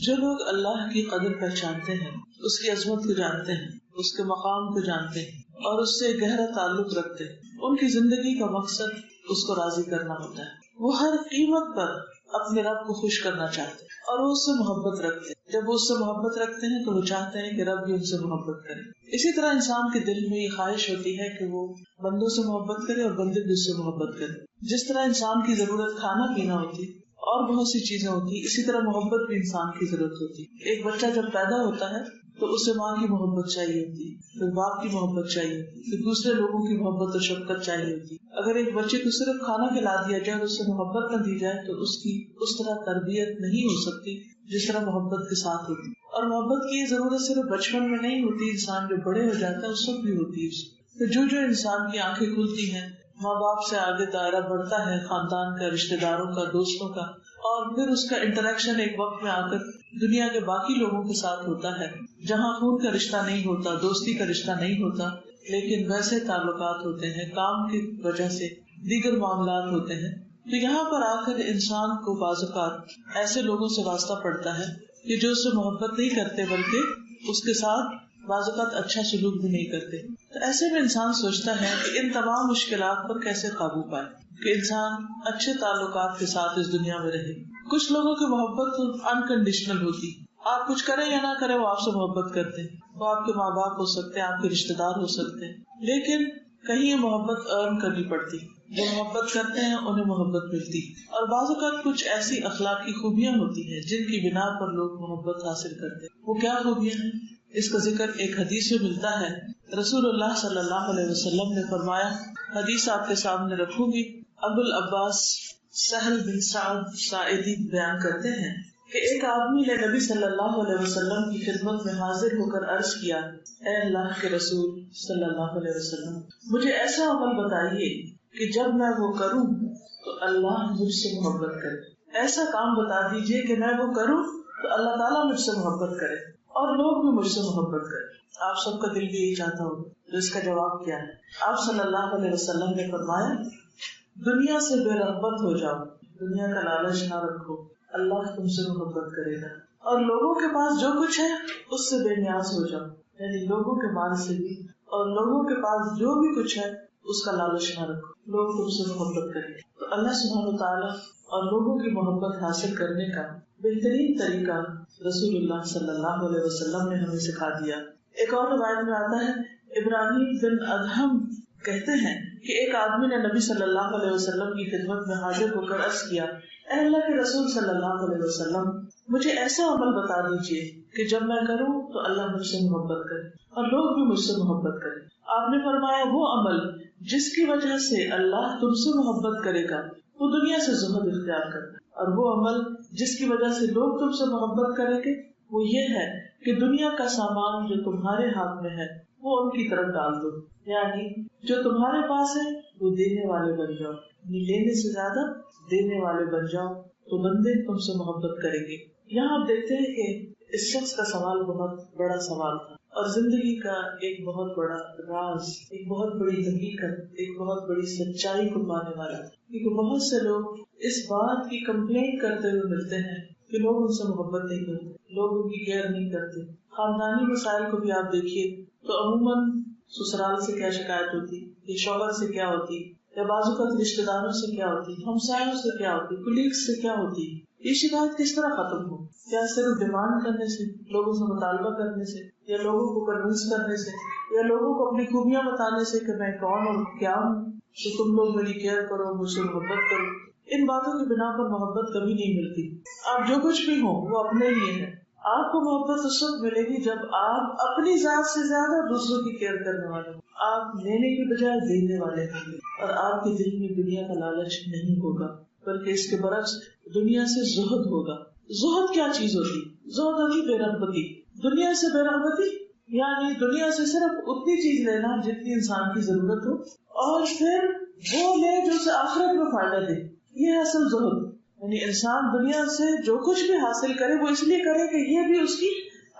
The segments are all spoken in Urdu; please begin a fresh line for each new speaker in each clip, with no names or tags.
جو لوگ اللہ کی قدر پہچانتے ہیں، اس کی عظمت کو جانتے ہیں، اس کے مقام کو جانتے ہیں اور اس سے گہرا تعلق رکھتے ہیں، ان کی زندگی کا مقصد اس کو راضی کرنا ہوتا ہے۔ وہ ہر قیمت پر اپنے رب کو خوش کرنا چاہتے ہیں اور وہ اس سے محبت رکھتے ہیں۔ جب وہ اس سے محبت رکھتے ہیں تو وہ چاہتے ہیں کہ رب بھی ان سے محبت کرے۔ اسی طرح انسان کے دل میں یہ خواہش ہوتی ہے کہ وہ بندوں سے محبت کرے اور بندے بھی اس سے محبت کرے۔ جس طرح انسان کی ضرورت کھانا پینا ہوتی اور بہت سی چیزیں ہوتی، اسی طرح محبت بھی انسان کی ضرورت ہوتی۔ ایک بچہ جب پیدا ہوتا ہے تو اسے ماں کی محبت چاہیے ہوتی، پھر باپ کی محبت چاہیے ہوتی، پھر دوسرے لوگوں کی محبت اور شفقت چاہیے ہوتی۔ اگر ایک بچے کو صرف کھانا کھلا دیا جائے اور اس سے محبت نہ دی جائے تو اس کی اس طرح تربیت نہیں ہو سکتی جس طرح محبت کے ساتھ ہوتی۔ اور محبت کی یہ ضرورت صرف بچپن میں نہیں ہوتی، انسان جو بڑے ہو جاتا ہے اس وقت بھی ہوتی ہے۔ تو جو انسان کی آنکھیں کھلتی ہیں، ماں باپ سے آگے دائرہ بڑھتا ہے، خاندان کا، رشتے داروں کا، دوستوں کا، اور پھر اس کا انٹریکشن ایک وقت میں آ کر دنیا کے باقی لوگوں کے ساتھ ہوتا ہے، جہاں خون کا رشتہ نہیں ہوتا، دوستی کا رشتہ نہیں ہوتا، لیکن ویسے تعلقات ہوتے ہیں، کام کی وجہ سے دیگر معاملات ہوتے ہیں۔ تو یہاں پر آ کر انسان کو بعض اوقات ایسے لوگوں سے واسطہ پڑتا ہے کہ جو اس سے محبت نہیں کرتے بلکہ اس کے ساتھ بعض اوقات اچھا سلوک بھی نہیں کرتے۔ تو ایسے میں انسان سوچتا ہے کہ ان تمام مشکلات پر کیسے قابو پائے کہ انسان اچھے تعلقات کے ساتھ اس دنیا میں رہے۔ کچھ لوگوں کی محبت انکنڈیشنل ہوتی، آپ کچھ کریں یا نہ کریں وہ آپ سے محبت کرتے ہیں، وہ آپ کے ماں باپ ہو سکتے ہیں، آپ کے رشتے دار ہو سکتے ہیں، لیکن کہیں یہ محبت ارن کرنی پڑتی، جو محبت کرتے ہیں انہیں محبت ملتی۔ اور بعض اوقات کچھ ایسی اخلاقی خوبیاں ہوتی ہیں جن کی بنا پر لوگ محبت حاصل کرتے ہیں۔ وہ کیا خوبیاں ہیں؟ اس کا ذکر ایک حدیث میں ملتا ہے۔ رسول اللہ صلی اللہ علیہ وسلم نے فرمایا، حدیث آپ کے سامنے رکھوں گی، ابو العباس سہل بن سعد ساعدی بیان کرتے ہیں کہ ایک آدمی نے نبی صلی اللہ علیہ وسلم کی خدمت میں حاضر ہو کر عرض کیا، اے اللہ کے رسول صلی اللہ علیہ وسلم، مجھے ایسا عمل بتائیے کہ جب میں وہ کروں تو اللہ مجھ سے محبت کرے۔ ایسا کام بتا دیجئے کہ میں وہ کروں تو اللہ تعالیٰ مجھ سے محبت کرے اور لوگ بھی مجھ سے محبت کریں۔ آپ سب کا دل بھی یہی چاہتا ہوگا۔ تو اس کا جواب کیا ہے؟ آپ صلی اللہ علیہ وسلم نے فرمایا، دنیا سے بے رغبت ہو جاؤ، دنیا کا لالچ نہ رکھو، اللہ تم سے محبت کرے گا، اور لوگوں کے پاس جو کچھ ہے اس سے بے نیاز ہو جاؤ، یعنی لوگوں کے مال سے بھی، اور لوگوں کے پاس جو بھی کچھ ہے اس کا لالچ نہ رکھو، لوگ تم سے محبت کریں۔ تو اللہ سبحانہ وتعالیٰ اور لوگوں کی محبت حاصل کرنے کا بہترین طریقہ رسول اللہ صلی اللہ علیہ وسلم نے ہمیں سکھا دیا۔ ایک اور روایت میں آتا ہے، ابراہیم بن ادہم کہتے ہیں کہ ایک آدمی نے نبی صلی اللہ علیہ وسلم کی خدمت میں حاضر ہو کر عرض کیا، اے اللہ کے رسول صلی اللہ علیہ وسلم، مجھے ایسا عمل بتا دیجیے کہ جب میں کروں تو اللہ مجھ سے محبت کرے اور لوگ بھی مجھ سے محبت کریں۔ آپ نے فرمایا، وہ عمل جس کی وجہ سے اللہ تم سے محبت کرے گا وہ دنیا سے زہد اختیار کرنا، اور وہ عمل جس کی وجہ سے لوگ تم سے محبت کریں گے وہ یہ ہے کہ دنیا کا سامان جو تمہارے ہاتھ میں ہے وہ ان کی طرف ڈال دو، یعنی جو تمہارے پاس ہے وہ دینے والے بن جاؤ، یعنی لینے سے زیادہ دینے والے بن جاؤ، تو بندے تم سے محبت کریں گے۔ یہاں آپ دیکھتے ہیں کہ اس شخص کا سوال بہت بڑا سوال تھا اور زندگی کا ایک بہت بڑا راز، ایک بہت بڑی حقیقت، ایک بہت بڑی سچائی کو پانے والا تھا، کیونکہ بہت سے لوگ اس بات کی کمپلین کرتے ہوئے ملتے ہیں کہ لوگ ان سے محبت نہیں کرتے، لوگ ان کی کیئر نہیں کرتے۔ خاندانی مسائل کو بھی آپ دیکھیے تو عموماً سسرال سے کیا شکایت ہوتی، یا شوہر سے کیا ہوتی، یا بعض اوقات رشتے داروں سے کیا ہوتی، ہمسایوں سے کیا ہوتی، کولیگز سے کیا ہوتی۔ یہ شکایت کس طرح ختم ہو؟ کیا صرف ڈیمانڈ کرنے سے، لوگوں سے مطالبہ کرنے سے، یا لوگوں کو کنونس کرنے سے، یا لوگوں کو اپنی خوبیاں بتانے سے کہ میں کون اور کیا ہوں تو تم لوگ میری کیئر کرو، مجھ سے محبت کرو۔ ان باتوں کی بنا پر محبت کبھی نہیں ملتی۔ آپ جو کچھ بھی ہو وہ اپنے لیے ہے۔ آپ کو محبت اس وقت ملے گی جب آپ اپنی ذات سے زیادہ دوسروں کی کیئر کرنے والے ہوں، آپ لینے کی بجائے دینے والے ہوں گے، اور آپ کے دل میں دنیا کا لالچ نہیں ہوگا، بلکہ اس کے برعکس دنیا سے زہد ہوگا۔ زہد کیا چیز ہوتی؟ زہد ہوتی بے رغبتی۔ دنیا سے بے رغبتی یعنی دنیا سے صرف اتنی چیز لینا جتنی انسان کی ضرورت ہو، اور پھر وہ لے جو اسے آخرت میں فائدہ دے۔ یہ ہے اصل زہد، یعنی انسان دنیا سے جو کچھ بھی حاصل کرے وہ اس لیے کرے کہ یہ بھی اس کی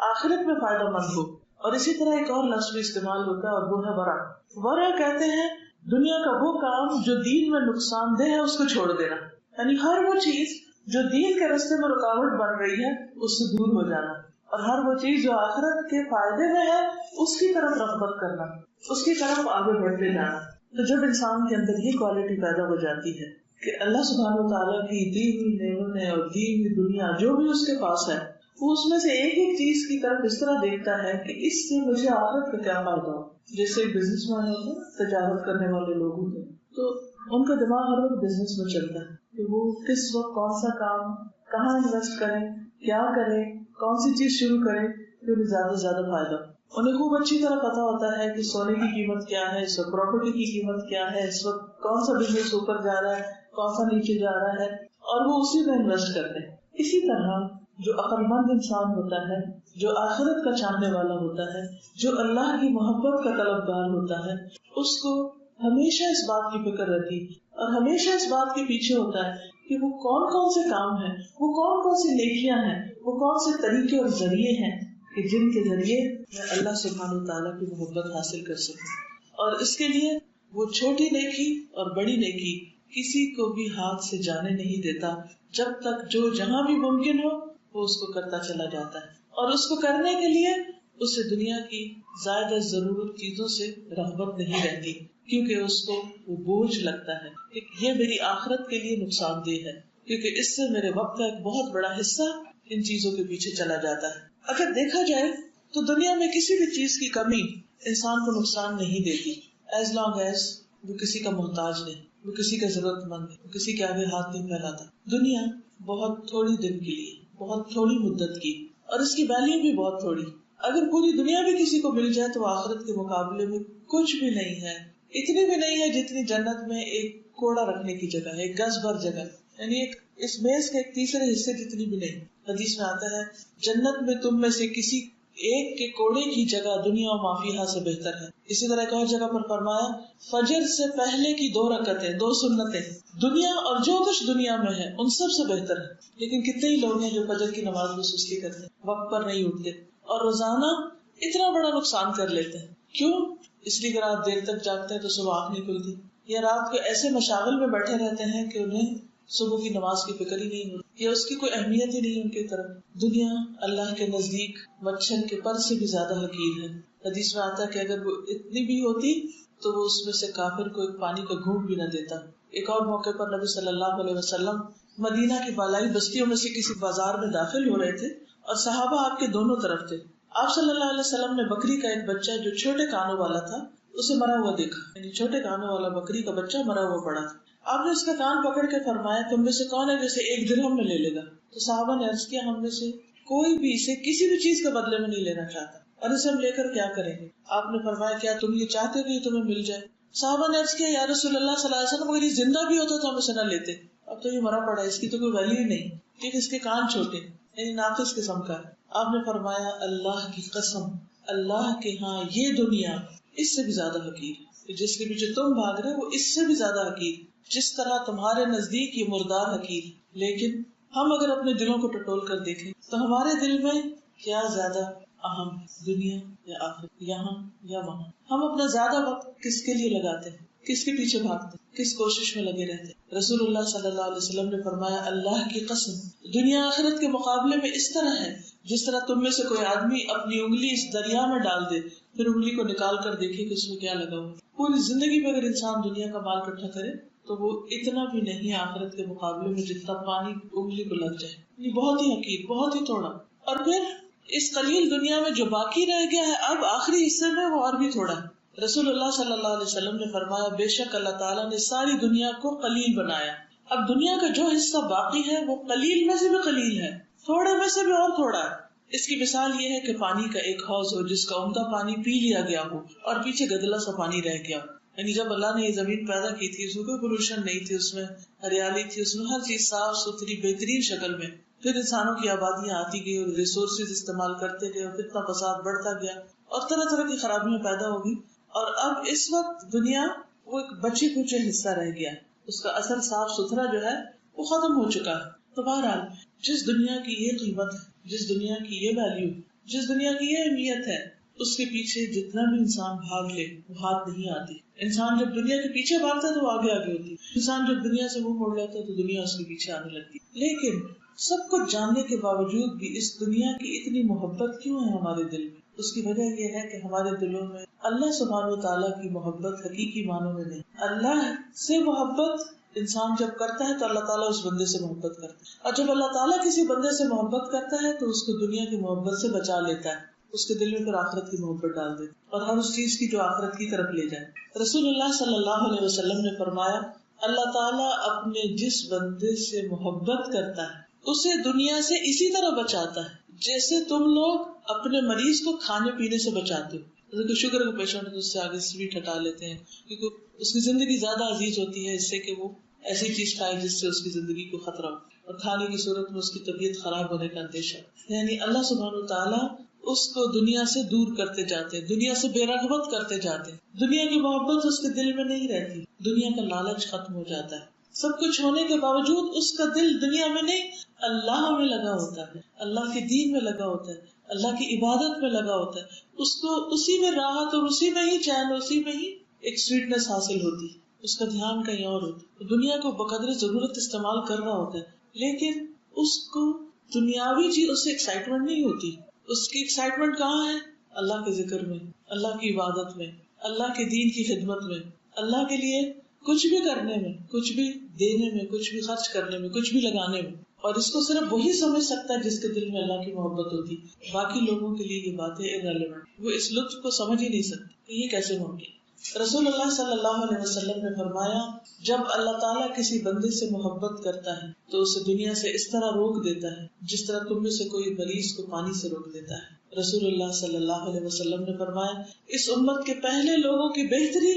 آخرت میں فائدہ مند ہو۔ اور اسی طرح ایک اور لفظ بھی استعمال ہوتا ہے اور وہ ہے ورع۔ ورع کہتے ہیں دنیا کا وہ کام جو دین میں نقصان دہ ہے اس کو چھوڑ دینا، یعنی ہر وہ چیز جو دین کے راستے میں رکاوٹ بن رہی ہے اس سے دور ہو جانا، اور ہر وہ چیز جو آخرت کے فائدے میں ہے اس کی طرف رغبت کرنا، اس کی طرف آگے بڑھتے جانا۔ تو جب انسان کے اندر یہ کوالٹی پیدا ہو جاتی ہے کہ اللہ سبحانہ وتعالیٰ کی دی ہوئی نعمتیں اور دی ہوئی دنیا جو بھی اس کے پاس ہے، وہ اس میں سے ایک ایک چیز کی طرف اس طرح دیکھتا ہے کہ اس سے مجھے آخرت کا کیا فائدہ ہو۔ جیسے ایک بزنس مین ہوتے ہیں، تجارت کرنے والے لوگ ہوتے ہیں، تو ان کا دماغ ہر وقت بزنس میں چلتا ہے کہ وہ کس وقت کون سا کام کہاں انویسٹ کریں، کیا کریں، کون سی چیز شروع کریں کہ انہیں زیادہ سے زیادہ فائدہ۔ انہیں خوب اچھی طرح پتا ہوتا ہے کہ سونے کی قیمت کیا ہے اس وقت، پراپرٹی کی قیمت کیا ہے اس وقت، کون سا بزنس اوپر جا رہا ہے، کون سا نیچے جا رہا ہے، اور وہ اسی میں انویسٹ کرتے ہیں۔ اسی طرح جو عقل مند انسان ہوتا ہے، جو آخرت کا چاہنے والا ہوتا ہے، جو اللہ کی محبت کا طلبگار ہوتا ہے، اس کو ہمیشہ اس بات کی فکر رہتی اور ہمیشہ اس بات کے پیچھے ہوتا ہے کہ وہ کون کون سے کام ہیں، وہ کون کون سی نیکیاں ہیں، وہ کون سے طریقے اور ذریعے ہیں کہ جن کے ذریعے میں اللہ سبحانہ وتعالیٰ کی محبت حاصل کر سکوں۔ اور اس کے لیے وہ چھوٹی نیکی اور بڑی نیکی کسی کو بھی ہاتھ سے جانے نہیں دیتا، جب تک جو جہاں بھی ممکن ہو وہ اس کو کرتا چلا جاتا ہے، اور اس کو کرنے کے لیے اسے دنیا کی زائد ضرورت چیزوں سے رغبت نہیں رہتی، کیونکہ اس کو وہ بوجھ لگتا ہے کہ یہ میری آخرت کے لیے نقصان دہ ہے، کیونکہ اس سے میرے وقت کا ایک بہت بڑا حصہ ان چیزوں کے پیچھے چلا جاتا ہے۔ اگر دیکھا جائے تو دنیا میں کسی بھی چیز کی کمی انسان کو نقصان نہیں دیتی، ایز لانگ ایز وہ کسی کا محتاج نہیں، وہ کسی کا ضرورت مند نہیں، وہ کسی کے آگے ہاتھ نہیں پھیلاتا۔ دنیا بہت تھوڑی دن کے لیے، بہت تھوڑی مدت کی، اور اس کی ویلیو بھی بہت تھوڑی۔ اگر پوری دنیا بھی کسی کو مل جائے تو آخرت کے مقابلے میں کچھ بھی نہیں ہے، اتنی بھی نہیں ہے جتنی جنت میں ایک کوڑا رکھنے کی جگہ ہے، ایک گز بھر جگہ، یعنی ایک اس میز کے ایک تیسرے حصے جتنی بھی نہیں۔ حدیث میں آتا ہے جنت میں تم میں سے کسی ایک کے کوڑے کی جگہ دنیا و مافیہا سے بہتر ہے۔ اسی طرح ایک اور جگہ پر فرمایا فجر سے پہلے کی 2 رکعتیں، 2 سنتیں دنیا اور جو کچھ دنیا میں ہے ان سب سے بہتر ہے۔ لیکن کتنے ہی لوگ ہیں جو فجر کی نماز میں سستی کرتے ہیں، وقت پر نہیں اٹھتے، اور روزانہ اتنا بڑا نقصان کر لیتے ہیں۔ کیوں؟ اس لیے کہ رات دیر تک جاگتے ہیں تو صبح آنکھ نہیں کھلتی، یا رات کو ایسے مشاغل میں بیٹھے رہتے ہیں کہ انہیں صبح کی نماز کی فکر ہی نہیں ہوتی، یا اس کی کوئی اہمیت ہی نہیں ان کی طرف۔ دنیا اللہ کے نزدیک مچھر کے پر سے بھی زیادہ حقیر ہے۔ حدیث میں آتا ہے کہ اگر وہ اتنی بھی ہوتی تو وہ اس میں سے کافر کو ایک پانی کا گھونٹ بھی نہ دیتا۔ ایک اور موقع پر نبی صلی اللہ علیہ وسلم مدینہ کی بالائی بستیوں میں سے کسی بازار میں داخل ہو رہے تھے اور صحابہ آپ کے دونوں طرف تھے۔ آپ صلی اللہ علیہ وسلم نے بکری کا ایک بچہ جو چھوٹے کانوں والا تھا اسے مرا ہوا دیکھا، یعنی چھوٹے کانوں والا بکری کا بچہ مرا ہوا پڑا تھا۔ آپ نے اس کا کان پکڑ کے فرمایا تم میں سے کون ہے جسے 1 درہم میں لے لے گا؟ تو صحابہ نے عرض کیا ہم میں سے کوئی بھی اسے کسی بھی چیز کے بدلے میں نہیں لینا چاہتا، اور اسے ہم لے کر کیا کریں گے؟ آپ نے فرمایا کیا تم یہ چاہتے ہو کہ تمہیں مل جائے؟ صحابہ نے عرض کیا یا رسول اللہ صلی اللہ علیہ وسلم اگر یہ زندہ بھی ہوتا تو ہم اسے نہ لیتے، اب تو یہ مرا پڑا ہے، اس کی تو کوئی ویلیو ہی نہیں، کیونکہ اس کے کان چھوٹے یعنی ناقص قسم کا ہے۔ آپ نے فرمایا اللہ کی قسم، اللہ کے ہاں یہ دنیا اس سے بھی زیادہ حقیر ہے، جس کے پیچھے تم بھاگ رہے وہ اس سے بھی زیادہ حقیر، جس طرح تمہارے نزدیک یہ مردار حقیر۔ لیکن ہم اگر اپنے دلوں کو ٹٹول کر دیکھیں تو ہمارے دل میں کیا زیادہ اہم، دنیا یا آخرت، یہاں یا وہاں؟ ہم اپنا زیادہ وقت کس کے لیے لگاتے ہیں، کس کے پیچھے بھاگتے ہیں، کس کوشش میں لگے رہتے ہیں؟ رسول اللہ صلی اللہ علیہ وسلم نے فرمایا اللہ کی قسم دنیا آخرت کے مقابلے میں اس طرح ہے جس طرح تم میں سے کوئی آدمی اپنی انگلی اس دریا میں ڈال دے پھر انگلی کو نکال کر دیکھے کہ اس میں کیا لگا ہوا۔ پوری زندگی میں اگر انسان دنیا کا مال اکٹھا کرے تو وہ اتنا بھی نہیں آخرت کے مقابلے میں جتنا پانی انگلی کو لگ جائے، یہ بہت ہی حقیر، بہت ہی تھوڑا۔ اور پھر اس قلیل دنیا میں جو باقی رہ گیا ہے اب آخری حصے میں وہ اور بھی تھوڑا ہے۔ رسول اللہ صلی اللہ علیہ وسلم نے فرمایا بے شک اللہ تعالیٰ نے ساری دنیا کو قلیل بنایا، اب دنیا کا جو حصہ باقی ہے وہ قلیل میں سے بھی قلیل ہے، تھوڑے میں سے بھی اور تھوڑا ہے۔ اس کی مثال یہ ہے کہ پانی کا ایک حوض ہو جس کا عمدہ پانی پی لیا گیا ہو اور پیچھے گدلا سا پانی رہ گیا ہو، یعنی جب اللہ نے یہ زمین پیدا کی تھی اس میں کوئی پولوشن نہیں تھی، اس میں ہریالی تھی، اس میں ہر چیز صاف ستھری بہترین شکل میں۔ پھر انسانوں کی آبادیاں آتی گئی اور ریسورسز استعمال کرتے گئے اور کتنا فساد بڑھتا گیا اور طرح طرح کی خرابیاں پیدا ہوگی، اور اب اس وقت دنیا وہ ایک بچے کچے حصہ رہ گیا، اس کا اصل صاف ستھرا جو ہے وہ ختم ہو چکا ہے۔ تو بہرحال جس دنیا کی یہ قیمت ہے، جس دنیا کی یہ ویلیو، جس دنیا کی یہ اہمیت ہے، اس کے پیچھے جتنا بھی انسان بھاگ لے وہ ہاتھ نہیں آتی. انسان جب دنیا کے پیچھے بھاگتا ہے تو وہ آگے آگے ہوتی ہے. انسان جب دنیا سے منہ موڑ لیتا ہے تو دنیا اس کے پیچھے آنے لگتی. لیکن سب کچھ جاننے کے باوجود بھی اس دنیا کی اتنی محبت کیوں ہے ہمارے دل میں؟ اس کی وجہ یہ ہے کہ ہمارے دلوں میں اللہ سبحانہ و تعالیٰ کی محبت حقیقی معنوں میں نہیں. اللہ سے محبت انسان جب کرتا ہے تو اللہ تعالیٰ اس بندے سے محبت کرتا ہے، اور جب اللہ تعالیٰ کسی بندے سے محبت کرتا ہے تو اس کو دنیا کی محبت سے بچا لیتا ہے، اس کے دل میں پھر آخرت کی محبت ڈال دیتا ہے اور ہر اس چیز کی جو آخرت کی طرف لے جائے. رسول اللہ صلی اللہ علیہ وسلم نے فرمایا اللہ تعالیٰ اپنے جس بندے سے محبت کرتا ہے اسے دنیا سے اسی طرح بچاتا ہے جیسے تم لوگ اپنے مریض کو کھانے پینے سے بچاتے ہو. اگر شوگر کا پیشنٹ ہے اس سے آگے سویٹ ہٹا لیتے ہیں کیونکہ اس کی زندگی زیادہ عزیز ہوتی ہے اس سے کہ وہ ایسی چیز کھائے جس سے اس کی زندگی کو خطرہ ہو، اور کھانے کی صورت میں اس کی طبیعت خراب ہونے کا اندیشہ. یعنی اللہ سبحانہ و تعالیٰ اس کو دنیا سے دور کرتے جاتے ہیں، دنیا سے بے رغبت کرتے جاتے ہیں. دنیا کی محبت اس کے دل میں نہیں رہتی، دنیا کا لالچ ختم ہو جاتا ہے. سب کچھ ہونے کے باوجود اس کا دل دنیا میں نہیں اللہ میں لگا ہوتا ہے، اللہ کے دین میں لگا ہوتا ہے، اللہ کی عبادت میں لگا ہوتا ہے. اس کو اسی میں راحت اور اسی میں ہی چین، اسی میں ہی ایک سویٹنس حاصل ہوتی ہے. اس کا دھیان کہیں اور ہوتا ہے، دنیا کو بقدر ضرورت استعمال کر رہا ہوتا ہے، لیکن اس کو دنیاوی چیز اس سے ایکسائٹمنٹ نہیں ہوتی. اس کی ایکسائٹمنٹ کہاں ہے؟ اللہ کے ذکر میں، اللہ کی عبادت میں، اللہ کے دین کی خدمت میں، اللہ کے لیے کچھ بھی کرنے میں، کچھ بھی دینے میں، کچھ بھی خرچ کرنے میں، کچھ بھی لگانے میں. اور اس کو صرف وہی سمجھ سکتا ہے جس کے دل میں اللہ کی محبت ہوتی. باقی لوگوں کے لیے یہ باتیں irrelevant، وہ اس لطف کو سمجھ ہی نہیں سکتے کہ یہ کیسے ممکن. رسول اللہ صلی اللہ علیہ وسلم نے فرمایا جب اللہ تعالیٰ کسی بندے سے محبت کرتا ہے تو اسے دنیا سے اس طرح روک دیتا ہے جس طرح تم میں سے کوئی مریض کو پانی سے روک دیتا ہے. رسول اللہ صلی اللہ علیہ وسلم نے فرمایا اس امت کے پہلے لوگوں کی بہتری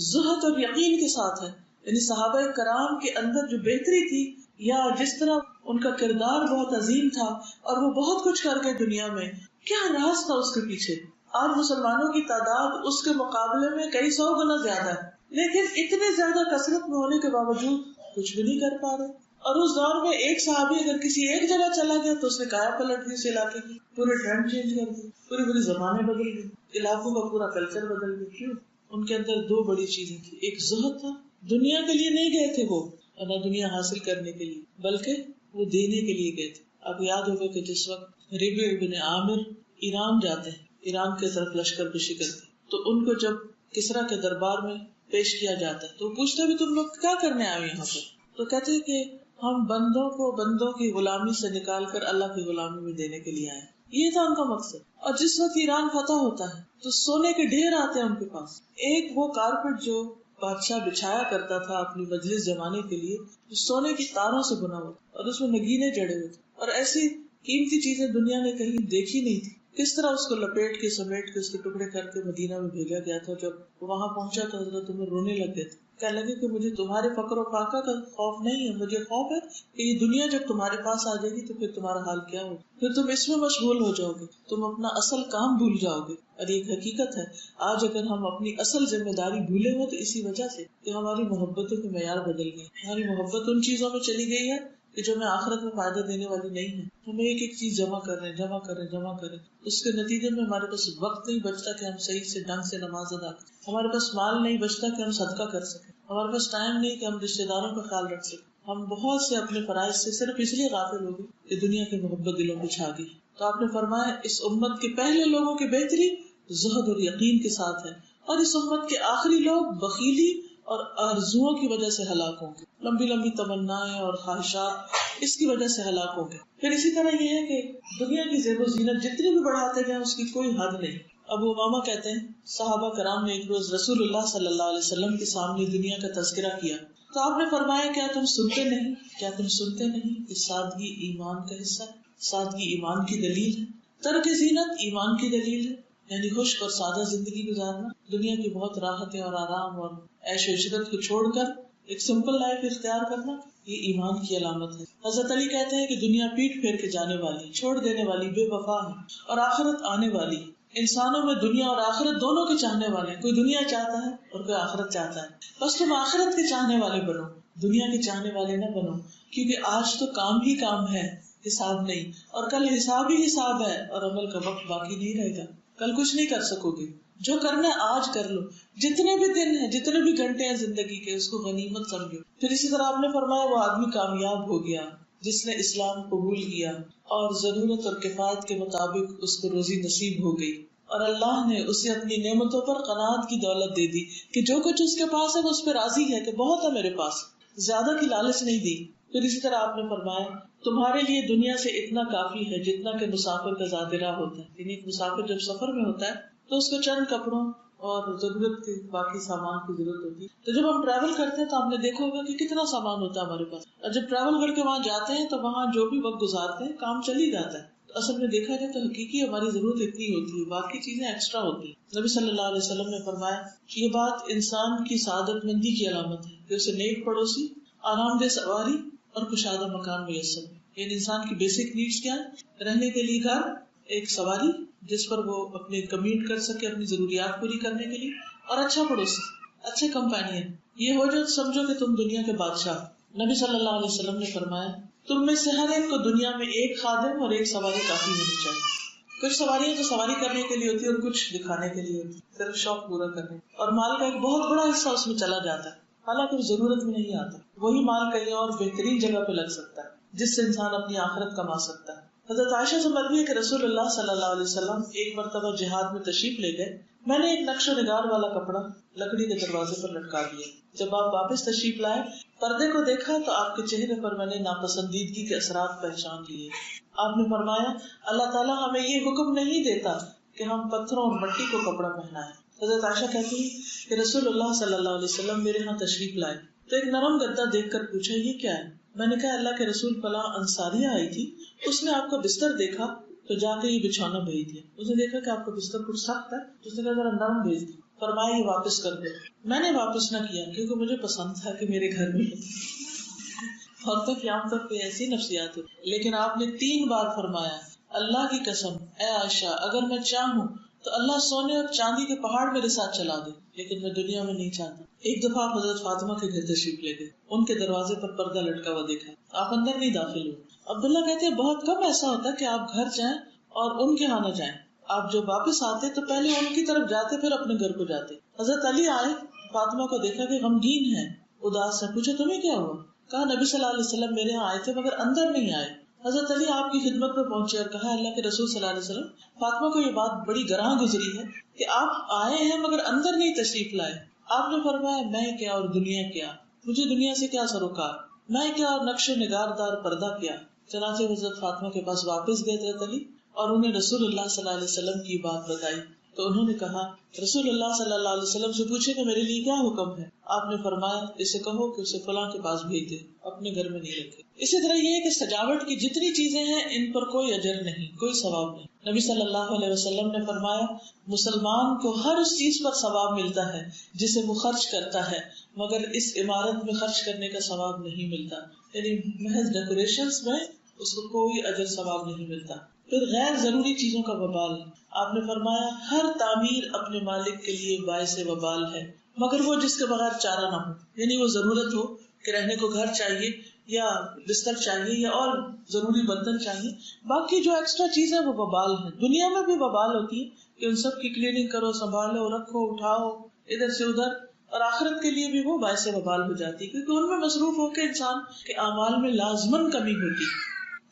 زہد اور یقین کے ساتھ ہے. یعنی صحابہ کرام کے اندر جو بہتری تھی، یا جس طرح ان کا کردار بہت عظیم تھا اور وہ بہت کچھ کر گئے دنیا میں، کیا راز تھا اس کے پیچھے. آج مسلمانوں کی تعداد اس کے مقابلے میں کئی 100 گنا زیادہ ہے، لیکن اتنے زیادہ کثرت میں ہونے کے باوجود کچھ بھی نہیں کر پا رہے. اور اس دور میں ایک صحابی اگر کسی ایک جگہ چلا گیا تو اس نے کایا پلٹ دی اس علاقے کی، پورے ٹرینڈ چینج کر دی، پورے زمانے بدل گئے، علاقوں کا پورا کلچر بدل گیا. کیوں؟ ان کے اندر دو بڑی چیزیں تھی، ایک زہد تھا، دنیا کے لیے نہیں گئے تھے وہ، اور نہ دنیا حاصل کرنے کے لیے، بلکہ وہ دینے کے لیے گئے تھے. اب یاد ہوگا کہ جس وقت ربیع بن عامر ایران جاتے ہیں، ایران کی طرف لشکر کشی کرتے، تو ان کو جب کسریٰ کے دربار میں پیش کیا جاتا ہے تو پوچھتے بھی تم لوگ کیا کرنے آئے یہاں پر؟ تو کہتے ہیں کہ ہم بندوں کو بندوں کی غلامی سے نکال کر اللہ کی غلامی میں دینے کے لیے آئے. یہ تھا ان کا مقصد. اور جس وقت ایران فتح ہوتا ہے تو سونے کے ڈھیر آتے ہیں ان کے پاس. ایک وہ کارپٹ جو بادشاہ بچھایا کرتا تھا اپنی مجلس جمانے کے لیے، جو سونے کی تاروں سے بنا ہوا اور اس میں نگینے جڑے ہوئے تھے، اور ایسی قیمتی چیزیں دنیا نے کہیں دیکھی نہیں تھی. کس طرح اس کو لپیٹ کے سمیٹ کے اس کے ٹکڑے کر کے مدینہ میں بھیجا گیا تھا. جب وہاں پہنچا تو حضرت عمر رونے لگ گئے تھے، کہنے لگے کہ مجھے تمہارے فقر و فاقہ کا خوف نہیں ہے، مجھے خوف ہے کہ یہ دنیا جب تمہارے پاس آ جائے گی تو پھر تمہارا حال کیا ہوگا، پھر تم اس میں مشغول ہو جاؤ گے، تم اپنا اصل کام بھول جاؤ گے. اور یہ حقیقت ہے، آج اگر ہم اپنی اصل ذمہ داری بھولے ہوئے تو اسی وجہ سے کہ ہماری محبتوں کے معیار بدل گئے. ہماری محبت ان چیزوں میں چلی گئی ہے کہ جو ہمیں آخرت میں فائدہ دینے والی نہیں ہے. ہم ایک ایک چیز جمع کر رہے ہیں، اس کے نتیجے میں ہمارے پاس وقت نہیں بچتا کہ ہم صحیح سے ڈھنگ سے نماز ادا کریں، ہمارے پاس مال نہیں بچتا کہ ہم صدقہ کر سکیں، ہمارے پاس ٹائم نہیں کہ ہم رشتے داروں کا خیال رکھ سکیں. ہم بہت سے اپنے فرائض سے صرف اس لیے غافل ہو گئے کہ دنیا کی محبت دلوں میں چھا گئی. تو آپ نے فرمایا اس امت کے پہلے لوگوں کی بہتری زہد اور یقین کے ساتھ ہے، اور اس امت کے آخری لوگ بخیلی اور آرزوؤں کی وجہ سے ہلاک ہوں گے، لمبی لمبی تمنائیں اور خواہشات اس کی وجہ سے ہلاک ہوں گے. پھر اسی طرح یہ ہے کہ دنیا کی زیب و زینت جتنی بھی بڑھاتے جائیں اس کی کوئی حد نہیں. ابو امامہ کہتے ہیں صحابہ کرام نے ایک روز رسول اللہ صلی اللہ علیہ وسلم کے سامنے دنیا کا تذکرہ کیا تو آپ نے فرمایا کیا تم سنتے نہیں کہ سادگی ایمان کا حصہ ہے، سادگی ایمان کی دلیل ہے، ترک زینت ایمان کی دلیل ہے. یعنی خشک اور سادہ زندگی گزارنا، دنیا کی بہت راحتیں اور آرام اور عیش و عشرت کو چھوڑ کر ایک سمپل لائف اختیار کرنا، یہ ایمان کی علامت ہے. حضرت علی کہتے ہیں کہ دنیا پیٹ پھیر کے جانے والی، چھوڑ دینے والی بے وفا ہے، اور آخرت آنے والی. انسانوں میں دنیا اور آخرت دونوں کے چاہنے والے ہیں، کوئی دنیا چاہتا ہے اور کوئی آخرت چاہتا ہے. بس تم آخرت کے چاہنے والے بنو، دنیا کے چاہنے والے نہ بنو، کیونکہ آج تو کام ہی کام ہے، حساب نہیں، اور کل حساب ہی حساب ہے اور عمل کا وقت باقی نہیں رہے گا. کل کچھ نہیں کر سکو گے. جو کرنا ہے آج کر لو. جتنے بھی دن ہیں، جتنے بھی گھنٹے ہیں زندگی کے، اس کو غنیمت سمجھو. پھر اسی طرح آپ نے فرمایا وہ آدمی کامیاب ہو گیا جس نے اسلام قبول کیا اور ضرورت اور کفایت کے مطابق اس کو روزی نصیب ہو گئی، اور اللہ نے اسے اپنی نعمتوں پر قناعت کی دولت دے دی کہ جو کچھ اس کے پاس ہے وہ اس پہ راضی ہے کہ بہت ہے میرے پاس، زیادہ کی لالچ نہیں دی. پھر اسی طرح آپ نے فرمایا تمہارے لیے دنیا سے اتنا کافی ہے جتنا کہ مسافر کا زاد راہ ہوتا ہے. یعنی ایک مسافر جب سفر میں ہوتا ہے تو اس کو چند کپڑوں اور ضرورت کے باقی سامان کی ضرورت ہوتی ہے. تو جب ہم ٹریول کرتے ہیں تو آپ نے دیکھا ہوگا کہ کتنا سامان ہوتا ہے ہمارے پاس، اور جب ٹریول کر کے وہاں جاتے ہیں تو وہاں جو بھی وقت گزارتے ہیں کام چل ہی جاتا ہے. اصل میں دیکھا جائے تو حقیقی ہماری ضرورت اتنی ہوتی ہے، باقی چیزیں ایکسٹرا ہوتی ہیں. نبی صلی اللہ علیہ وسلم نے فرمایا کہ یہ بات انسان کی سعادت مندی کی علامت ہے کہ اسے نیک پڑوسی، آرام دہ سواری اور کشادہ مکان میسر ہے. یعنی انسان کی بیسک نیڈس کیا ہے؟ رہنے کے لیے گھر، ایک سواری جس پر وہ اپنے کمیٹ کر سکے اپنی ضروریات پوری کرنے کے لیے، اور اچھا پڑوسی، اچھے کمپینین. یہ ہو جو سمجھو کہ تم دنیا کے بادشاہ. نبی صلی اللہ علیہ وسلم نے فرمایا تم میں سے ہر ایک کو دنیا میں ایک خادم اور ایک سواری کافی ہونی چاہیے. کچھ سواریاں تو سواری کرنے کے لیے ہوتی ہے اور کچھ دکھانے کے لیے ہوتی ہے، صرف شوق پورا کرنے، اور مال کا ایک بہت بڑا حصہ اس میں چلا جاتا ہے حالانکہ ضرورت میں نہیں آتا. وہی مال کہیں اور بہترین جگہ پہ لگ سکتا ہے جس سے انسان اپنی آخرت کما سکتا ہے. حضرت عائشہ سے مروی ہے کہ رسول اللہ صلی اللہ علیہ وسلم ایک مرتبہ جہاد میں تشریف لے گئے. میں نے ایک نقش و نگار والا کپڑا لکڑی کے دروازے پر لٹکا دیا. جب آپ واپس تشریف لائے پردے کو دیکھا تو آپ کے چہرے پر میں نے ناپسندیدگی کے اثرات پہچان لیے. آپ نے فرمایا اللہ تعالیٰ ہمیں یہ حکم نہیں دیتا کہ ہم پتھروں اور مٹی کو کپڑا پہنائیں. حضرت عائشہ کہتی ہے کہ رسول اللہ صلی اللہ علیہ وسلم میرے ہاں تشریف لائے تو ایک نرم گدا دیکھ کر پوچھا یہ کیا ہے؟ میں نے کہا اللہ کے رسول فلاں انصاریہ آئی تھی، اس نے آپ کا بستر دیکھا تو جا کے یہ بچھونا بھیج دیا. اس نے دیکھا کہ آپ کا بستر کچھ سخت ہے، اس نے کہا ذرا نرم بھیج دیا. فرمایا یہ واپس کر دے. میں نے واپس نہ کیا کیونکہ مجھے پسند تھا کہ میرے گھر میں عورتوں کی عام طور پہ ایسی نفسیات ہوتی. لیکن آپ نے 3 بار فرمایا اللہ کی قسم اے عائشہ اگر میں چاہوں تو اللہ سونے اور چاندی کے پہاڑ میرے ساتھ چلا دے، لیکن میں دنیا میں نہیں چاہتا. ایک دفعہ آپ حضرت فاطمہ کے گھر تشریف لے گئے، ان کے دروازے پر پردہ لٹکا ہوا دیکھا، آپ اندر نہیں داخل ہوئے. عبداللہ کہتے ہیں بہت کم ایسا ہوتا ہے کہ آپ گھر جائیں اور ان کے ہاں نہ جائیں. آپ جب واپس آتے تو پہلے ان کی طرف جاتے پھر اپنے گھر کو جاتے. حضرت علی آئے، فاطمہ کو دیکھا کہ غمگین ہے، اداس ہے. پوچھا تمہیں کیا ہوا؟ کہا نبی صلی اللہ علیہ وسلم میرے یہاں آئے تھے مگر اندر نہیں آئے. حضرت علی آپ کی خدمت میں پہنچے اور کہا اللہ کے رسول صلی اللہ علیہ وسلم فاطمہ کو یہ بات بڑی گراں گزری ہے کہ آپ آئے ہیں مگر اندر نہیں تشریف لائے. آپ نے فرمایا میں کیا اور دنیا کیا، مجھے دنیا سے کیا سروکار، میں کیا اور نقش و نگار دار پردہ کیا. چنانچہ حضرت فاطمہ کے پاس واپس گئے حضرت علی اور انہیں رسول اللہ صلی اللہ علیہ وسلم کی بات بتائی تو انہوں نے کہا رسول اللہ صلی اللہ علیہ وسلم سے پوچھے کہ میرے لیے کیا حکم ہے. آپ نے فرمایا اسے کہو کہ اسے فلاں کے پاس بھیج دے، اپنے گھر میں نہیں رکھے. اسی طرح یہ ہے کہ سجاوٹ کی جتنی چیزیں ہیں ان پر کوئی اجر نہیں، کوئی ثواب نہیں. نبی صلی اللہ علیہ وسلم نے فرمایا مسلمان کو ہر اس چیز پر ثواب ملتا ہے جسے وہ خرچ کرتا ہے مگر اس عمارت میں خرچ کرنے کا ثواب نہیں ملتا. یعنی محض ڈیکوریشنز میں اس کو کوئی اجر ثواب نہیں ملتا. پھر غیر ضروری چیزوں کا وبال، آپ نے فرمایا ہر تعمیر اپنے مالک کے لیے باعث وبال ہے مگر وہ جس کے بغیر چارہ نہ ہو. یعنی وہ ضرورت ہو کہ رہنے کو گھر چاہیے یا بستر چاہیے یا اور ضروری برتن چاہیے، باقی جو ایکسٹرا چیز ہے وہ وبال ہے. دنیا میں بھی وبال ہوتی ہے کہ ان سب کی کلیننگ کرو، سنبھالو، رکھو، اٹھاؤ ادھر سے ادھر، اور آخرت کے لیے بھی وہ باعث وبال ہو جاتی ہے کیونکہ ان میں مصروف ہو کے انسان کے اعمال میں لازماً کمی ہوتی.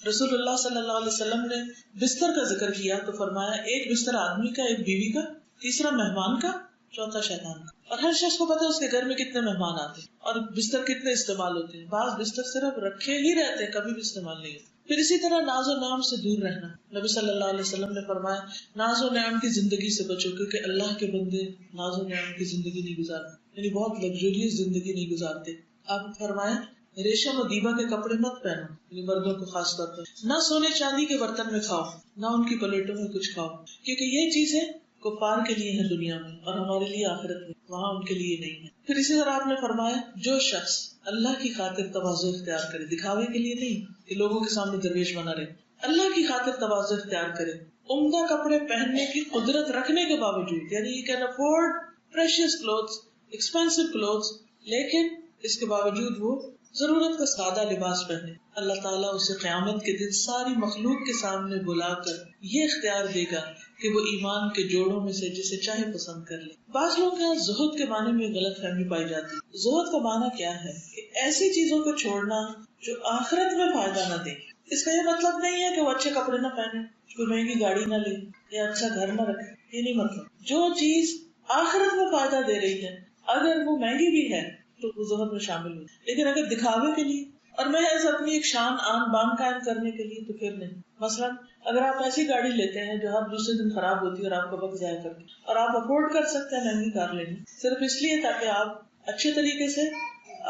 رسول اللہ صلی اللہ علیہ وسلم نے بستر کا ذکر کیا تو فرمایا ایک بستر آدمی کا، ایک بیوی کا، تیسرا مہمان کا، چوتھا شیطان کا. اور ہر شخص کو پتا ہے اس کے گھر میں کتنے مہمان آتے ہیں اور بستر کتنے استعمال ہوتے ہیں. بعض بستر صرف رکھے ہی رہتے ہیں، کبھی بھی استعمال نہیں ہوتے. پھر اسی طرح ناز و نعم سے دور رہنا. نبی صلی اللہ علیہ وسلم نے فرمایا ناز و نعم کی زندگی سے بچو کیونکہ اللہ کے بندے ناز و نعم کی زندگی نہیں گزارتے، یعنی بہت لگژریس زندگی نہیں گزارتے. آپ نے فرمایا ریشم و دیبا کے کپڑے مت پہنو، یعنی مردوں کو خاص طور پر، نہ سونے چاندی کے برتن میں کھاؤ، نہ ان کی پلیٹوں میں کچھ کھاؤ کیونکہ یہ چیزیں کفار کے لیے ہے دنیا میں اور ہمارے لیے آخرت میں، وہاں ان کے لیے نہیں ہے. پھر اسی طرح آپ نے فرمایا جو شخص اللہ کی خاطر تواضع اختیار کرے، دکھاوے کے لیے نہیں کہ لوگوں کے سامنے درویش بنا رہے، اللہ کی خاطر تواضع اختیار کرے، عمدہ کپڑے پہننے کی قدرت رکھنے کے باوجود، یعنی you can afford precious clothes, expensive clothes، لیکن اس کے باوجود وہ ضرورت کا سادہ لباس پہنے. اللہ تعالیٰ اسے قیامت کے دن ساری مخلوق کے سامنے بلا کر یہ اختیار دے گا کہ وہ ایمان کے جوڑوں میں سے جسے چاہے پسند کر لے. بعض لوگ یہاں زہد کے معنی میں غلط فہمی پائی جاتی ہے. زہد کا معنی کیا ہے کہ ایسی چیزوں کو چھوڑنا جو آخرت میں فائدہ نہ دے. اس کا یہ مطلب نہیں ہے کہ وہ اچھے کپڑے نہ پہنے, کوئی مہنگی گاڑی نہ لے یا اچھا گھر نہ رکھے. یہ نہیں مطلب. جو چیز آخرت میں فائدہ دے رہی ہے اگر وہ مہنگی بھی ہے تو وہ زہد میں شامل ہوئی. لیکن اگر دکھاوے کے لیے اور محض اپنی ایک شان آن بان قائم کرنے کے لیے تو پھر نہیں. مثلا اگر آپ ایسی گاڑی لیتے ہیں جو ہر دوسرے دن خراب ہوتی ہے اور آپ کا وقت ضائع کرتی ہے, اور آپ افورڈ کر سکتے ہیں مہنگی کار لینی صرف اس لیے تاکہ آپ اچھے طریقے سے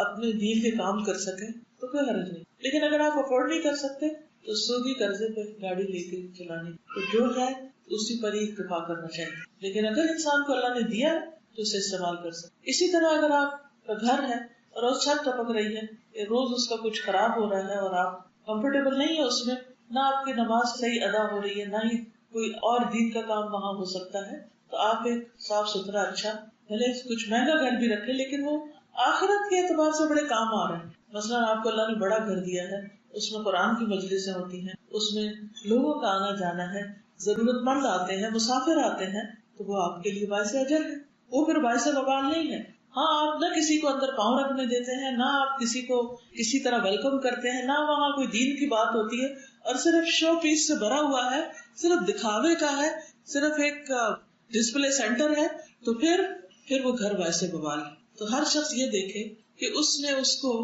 اپنے دین کے کام کر سکیں, تو کوئی حرج نہیں. لیکن اگر آپ افورڈ نہیں کر سکتے تو سودی قرضے پہ گاڑی لے کے چلانی, تو جو ہے اسی پر ہی اکتفا کرنا چاہیے. لیکن اگر انسان کو اللہ نے دیا تو اسے استعمال کر سکتے. اسی طرح اگر آپ کا گھر ہے اور روز چھت ٹپک رہی ہے, روز اس کا کچھ خراب ہو رہا ہے اور آپ کمفرٹیبل نہیں ہے اس میں, نہ آپ کی نماز صحیح ادا ہو رہی ہے, نہ ہی کوئی اور دین کا کام وہاں ہو سکتا ہے, تو آپ ایک صاف ستھرا اچھا بھلے کچھ مہنگا گھر بھی رکھے لیکن وہ آخرت کے اعتبار سے بڑے کام آ رہے ہیں. مثلا آپ کو اللہ نے بڑا گھر دیا ہے, اس میں قرآن کی مجلسیں ہوتی ہیں, اس میں لوگوں کا آنا جانا ہے, ضرورت مند آتے ہیں, مسافر آتے ہیں, تو وہ آپ کے لیے باعث اجر ہے, وہ پھر باعث وبال نہیں ہے. ہاں آپ نہ کسی کو اندر پاؤں رکھنے دیتے ہیں, نہ آپ کسی کو کسی طرح ویلکم کرتے ہیں, نہ وہاں کوئی دین کی بات ہوتی ہے, اور صرف شو پیس سے بھرا ہوا ہے, صرف دکھاوے کا ہے, صرف ایک ڈسپلے سینٹر ہے, تو پھر وہ گھر باعث وبال ہے. تو ہر شخص یہ دیکھے کہ اس نے اس کو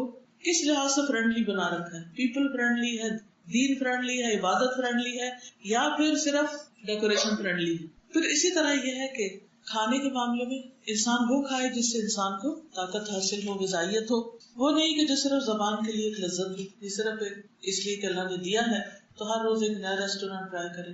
کس لحاظ سے فرینڈلی بنا رکھا ہے. پیپل فرینڈلی ہے, دین فرینڈلی ہے, عبادت فرینڈلی ہے, یا پھر صرف ڈیکوریشن فرینڈلی ہے. پھر اسی طرح یہ ہے کہ کھانے کے معاملے میں انسان وہ کھائے جس سے انسان کو طاقت حاصل ہو, غذائیت ہو. وہ نہیں کہ جو صرف زبان کے لیے ایک لذت ہو, یہ صرف اس لیے کہ اللہ نے دیا ہے تو ہر روز ایک نیا ریسٹورینٹ ٹرائی کرے.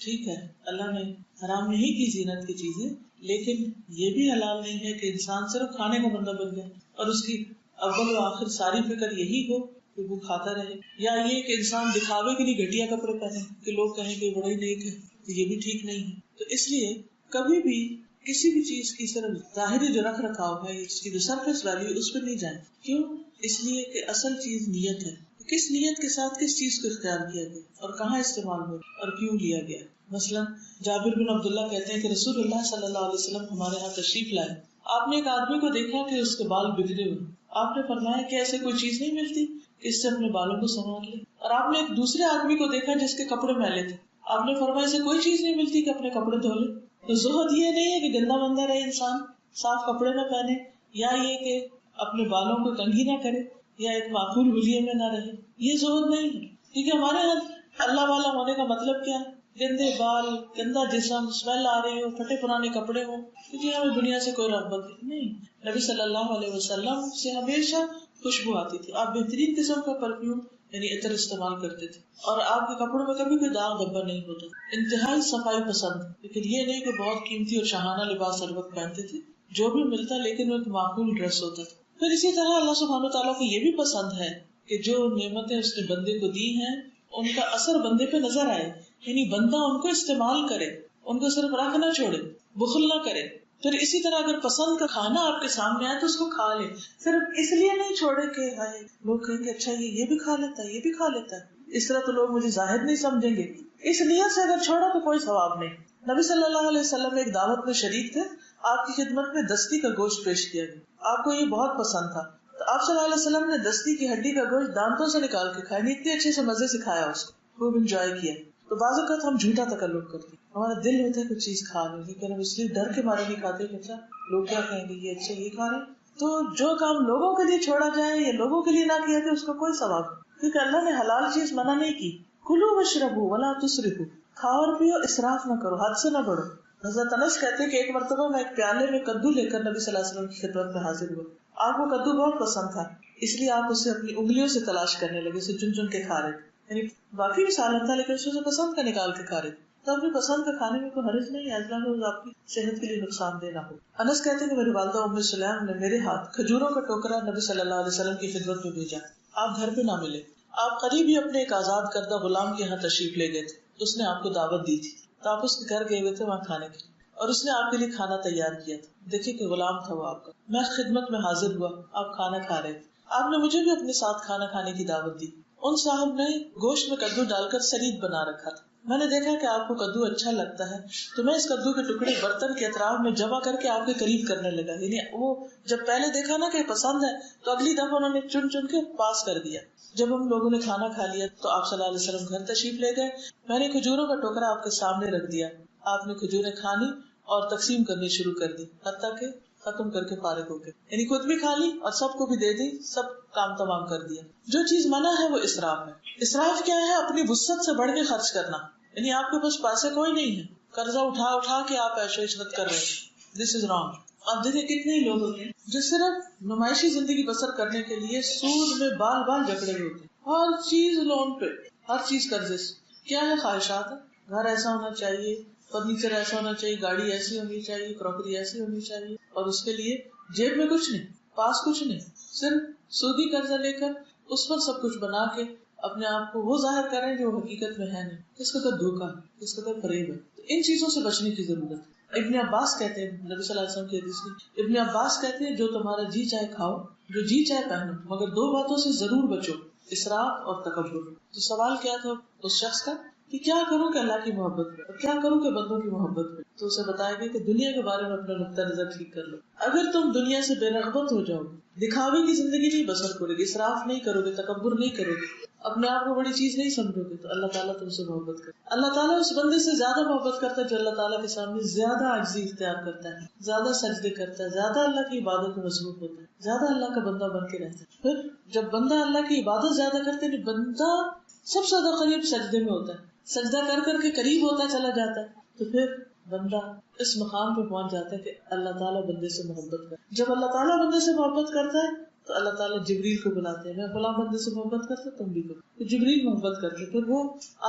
ٹھیک ہے اللہ نے حرام نہیں کی زینت کی چیزیں, لیکن یہ بھی حلال نہیں ہے کہ انسان صرف کھانے کا بندہ بن جائے اور اس کی اول و آخر ساری فکر یہی ہو کہ وہ کھاتا رہے. یا یہ کہ انسان دکھاوے کے لیے گھٹیا کپڑے پہنے کہ لوگ کہیں کہ بڑا ہی نیک ہے, تو یہ بھی ٹھیک نہیں ہے. تو اس لیے کبھی بھی کسی بھی چیز کی صرف ظاہری جو رکھ رکھاؤ ہے, اس کی جو سرفیس ویلیو, اس پہ نہیں جائیں. کیوں؟ اس لیے کہ اصل چیز نیت ہے. کس نیت کے ساتھ کس چیز کو اختیار کیا گیا اور کہاں استعمال ہوا اور کیوں لیا گیا. مثلا جابر بن عبداللہ کہتے ہیں کہ رسول اللہ صلی اللہ علیہ وسلم ہمارے یہاں تشریف لائے. آپ نے ایک آدمی کو دیکھا کہ اس کے بال بکھرے ہوئے. آپ نے فرمایا کہ ایسے کوئی چیز نہیں ملتی کہ اس سے اپنے بالوں کو سنوار لے. اور آپ نے ایک دوسرے آدمی کو دیکھا جس کے کپڑے میلے تھے. آپ نے فرمایا ایسے کوئی چیز نہیں ملتی کہ اپنے کپڑے دھو لے. تو زہد یہ نہیں ہے کہ گندا بندہ رہے انسان, صاف کپڑے نہ پہنے, یا یہ کہ اپنے بالوں کو کنگھی نہ کرے, یا ایک معقول حلیے میں نہ رہے. یہ زہد نہیں ہے. کیونکہ ہمارے یہاں اللہ والا ہونے کا مطلب کیا ہے؟ گندے بال, گندا جسم, اسمیل آ رہے ہو, پھٹے پرانے کپڑے ہو, کیونکہ ہمیں دنیا سے کوئی رغبت نہیں. نبی صلی اللہ علیہ وسلم سے ہمیشہ خوشبو آتی تھی. آپ بہترین قسم کا پرفیوم یعنی عطر استعمال کرتے تھے, اور آپ کے کپڑوں میں کبھی کوئی داغ دھبا نہیں ہوتا. انتہائی صفائی پسند, لیکن یہ نہیں کہ بہت قیمتی اور شاہانہ لباس ہر وقت پہنتے تھے. جو بھی ملتا لیکن وہ ایک معقول ڈریس ہوتا تھا. پھر اسی طرح اللہ سبحانہ وتعالیٰ کو یہ بھی پسند ہے کہ جو نعمتیں اس نے بندے کو دی ہیں ان کا اثر بندے پہ نظر آئے, یعنی بندہ ان کو استعمال کرے, ان کو صرف رکھ نہ چھوڑے, بخل نہ کرے. پھر اسی طرح اگر پسند کا کھانا آپ کے سامنے آئے تو اس کو کھا لے, صرف اس لیے نہیں چھوڑے کہ ہائے لوگ کہیں گے اچھا یہ بھی کھا لیتا ہے, یہ بھی کھا لیتا ہے, اس طرح تو لوگ مجھے ظاہر نہیں سمجھیں گے. اس نیت سے اگر چھوڑا تو کوئی ثواب نہیں. نبی صلی اللہ علیہ وسلم ایک دعوت میں شریک تھے, آپ کی خدمت میں دستی کا گوشت پیش کیا گیا. آپ کو یہ بہت پسند تھا, تو آپ صلی اللہ علیہ وسلم نے دستی کی ہڈی کا گوشت دانتوں سے نکال کے کھایا, اتنے اچھے سے مزے سے کھایا, اس کو خوب انجوائے کیا. تو بعض اوقات ہم جھوٹا تکلف کرتے ہیں, ہمارا دل ہوتا ہے کوئی چیز کھا لیں, لیکن ہم اس لیے ڈر کے مارے نہیں کھاتے کہ اچھا لوگ کیا کہیں گے, یہ اچھا یہ کھا رہے ہیں. تو جو کام لوگوں کے لیے چھوڑا جائے یا لوگوں کے لیے نہ کیا جائے اس کا کوئی ثواب نہیں, کیونکہ اللہ نے حلال چیز منع نہیں کی. کلوا واشربوا ولا تسرفوا, کھاؤ اور پیو, اسراف نہ کرو, حد سے نہ بڑھو. حضرت انس کہتے ہیں کہ ایک مرتبہ میں ایک پیالے میں کدو لے کر نبی صلی اللہ علیہ وسلم کی خدمت میں حاضر ہوا. آپ کو کدو بہت پسند تھا, اس لیے آپ اسے اپنی انگلیوں سے تلاش کرنے لگے, اسے چن چن کے کھا رہے تھے. یعنی باقی بھی سالن تھا لیکن اس سے پسند کا نکال کے کھا رہے تھے. تو اپنی پسند کا کھانے میں کوئی حرج نہیں ہے, as long as آپ کی صحت کے لیے نقصان دہ نہ ہو. انس کہتے ہیں کہ میری والدہ ام سلیم نے میرے ہاتھ کھجوروں کا ٹوکرا نبی صلی اللہ علیہ وسلم کی خدمت میں بھیجا. آپ گھر پہ نہ ملے, آپ قریب ہی اپنے ایک آزاد کردہ غلام کے یہاں تشریف لے گئے تھے. اس نے آپ کو دعوت دی تھی, تو آپ اس کے گھر گئے ہوئے تھے وہاں کھانے کے, اور اس نے آپ کے لیے کھانا تیار کیا تھا. دیکھیے کہ غلام تھا وہ آپ کا. میں خدمت میں حاضر ہوا, آپ کھانا کھا رہے تھے. آپ نے مجھے بھی اپنے ساتھ کھانا کھانے کی دعوت دی. ان صاحب نے گوشت میں کدو ڈال کر سرید بنا رکھا تھا. میں نے دیکھا کہ آپ کو کدو اچھا لگتا ہے تو میں اس کدو کے ٹکڑے برتن کے اطراف میں جمع کر کے آپ کے قریب کرنے لگا. یعنی وہ جب پہلے دیکھا نا کہ پسند ہے تو اگلی دفعہ انہوں نے چن چن کے پاس کر دیا. جب ہم لوگوں نے کھانا کھا لیا تو آپ صلی اللہ علیہ وسلم گھر تشریف لے گئے. میں نے کھجوروں کا ٹوکرا آپ کے سامنے رکھ دیا. آپ نے کھجوریں کھانی اور تقسیم کرنی شروع کر دی حتیٰ کہ ختم کر کے فارغ ہو گئے. یعنی خود بھی کھا لی اور سب کو بھی دے دی, سب کام تمام کر دیا. جو چیز منع ہے وہ اسراف ہے. اسراف کیا ہے؟ اپنی وسعت سے بڑھ کے خرچ کرنا. یعنی آپ کے پاس پیسے کوئی نہیں ہے, قرضہ اٹھا اٹھا کے آپ عیش و عشرت کر رہے ہیں. دس از رانگ. آپ دیکھیں کتنے ہی لوگ ہوتے ہیں جو صرف نمائشی زندگی بسر کرنے کے لیے سود میں بال بال جکڑے ہوئے ہوتے ہیں. ہر چیز لون پہ, ہر چیز قرضے سے. کیا ہے؟ خواہشات ہے. گھر ایسا ہونا چاہیے, فرنیچر ایسا ہونا چاہیے, گاڑی ایسی ہونی چاہیے, کراکری ایسی ہونی چاہیے, اور اس کے لیے جیب میں کچھ نہیں, پاس کچھ نہیں, صرف سودی قرضہ لے کر اس پر سب کچھ بنا کے اپنے آپ کو وہ ظاہر کریں جو حقیقت میں ہے نہیں. کس کا تو دھوکہ, کس کا تو فریب ہے. تو ان چیزوں سے بچنے کی ضرورت ہے. ابن عباس کہتے ہیں, نبی صلی اللہ علیہ وسلم کی حدیث میں, ابن عباس کہتے ہیں جو تمہارا جی چاہے کھاؤ, جو جی چاہے پہنو, مگر دو باتوں سے ضرور بچو, اسراف اور تکبر. تو سوال کیا تھا اس شخص کا کہ کیا کروں کہ اللہ کی محبت میں, اور کیا کروں کہ بندوں کی محبت میں. تو اسے بتایا گیا کہ دنیا کے بارے میں اپنا نقطہ نظر ٹھیک کر لو. اگر تم دنیا سے بے رغبت ہو جاؤ, دکھاوے کی زندگی نہیں بسر کرو گے, اسراف نہیں کرو گے, تکبر نہیں کرو گے, اپنے آپ کو بڑی چیز نہیں سمجھو گے, تو اللہ تعالیٰ تم سے محبت کرے. اللہ تعالیٰ اس بندے سے زیادہ محبت کرتا ہے جو اللہ تعالیٰ کے سامنے زیادہ عاجزی اختیار کرتا ہے, زیادہ سجدے کرتا ہے, زیادہ اللہ کی عبادت میں مصروف ہوتا ہے, زیادہ اللہ کا بندہ بن کے رہتا ہے. پھر جب بندہ اللہ کی عبادت زیادہ کرتے ہے, بندہ سب سے زیادہ قریب سجدے میں ہوتا ہے, سجدہ کر کر کے قریب ہوتا چلا جاتا ہے, تو پھر بندہ اس مقام پہ پہنچ جاتا ہے کہ اللہ تعالیٰ بندے سے محبت کرتا ہے. جب اللہ تعالیٰ بندے سے محبت کرتا ہے تو اللہ تعالیٰ جبریل کو بلاتے ہیں, میں فلاں بندے سے محبت کرتا تم بھی کرو. تو جبریل محبت کرتے, پھر وہ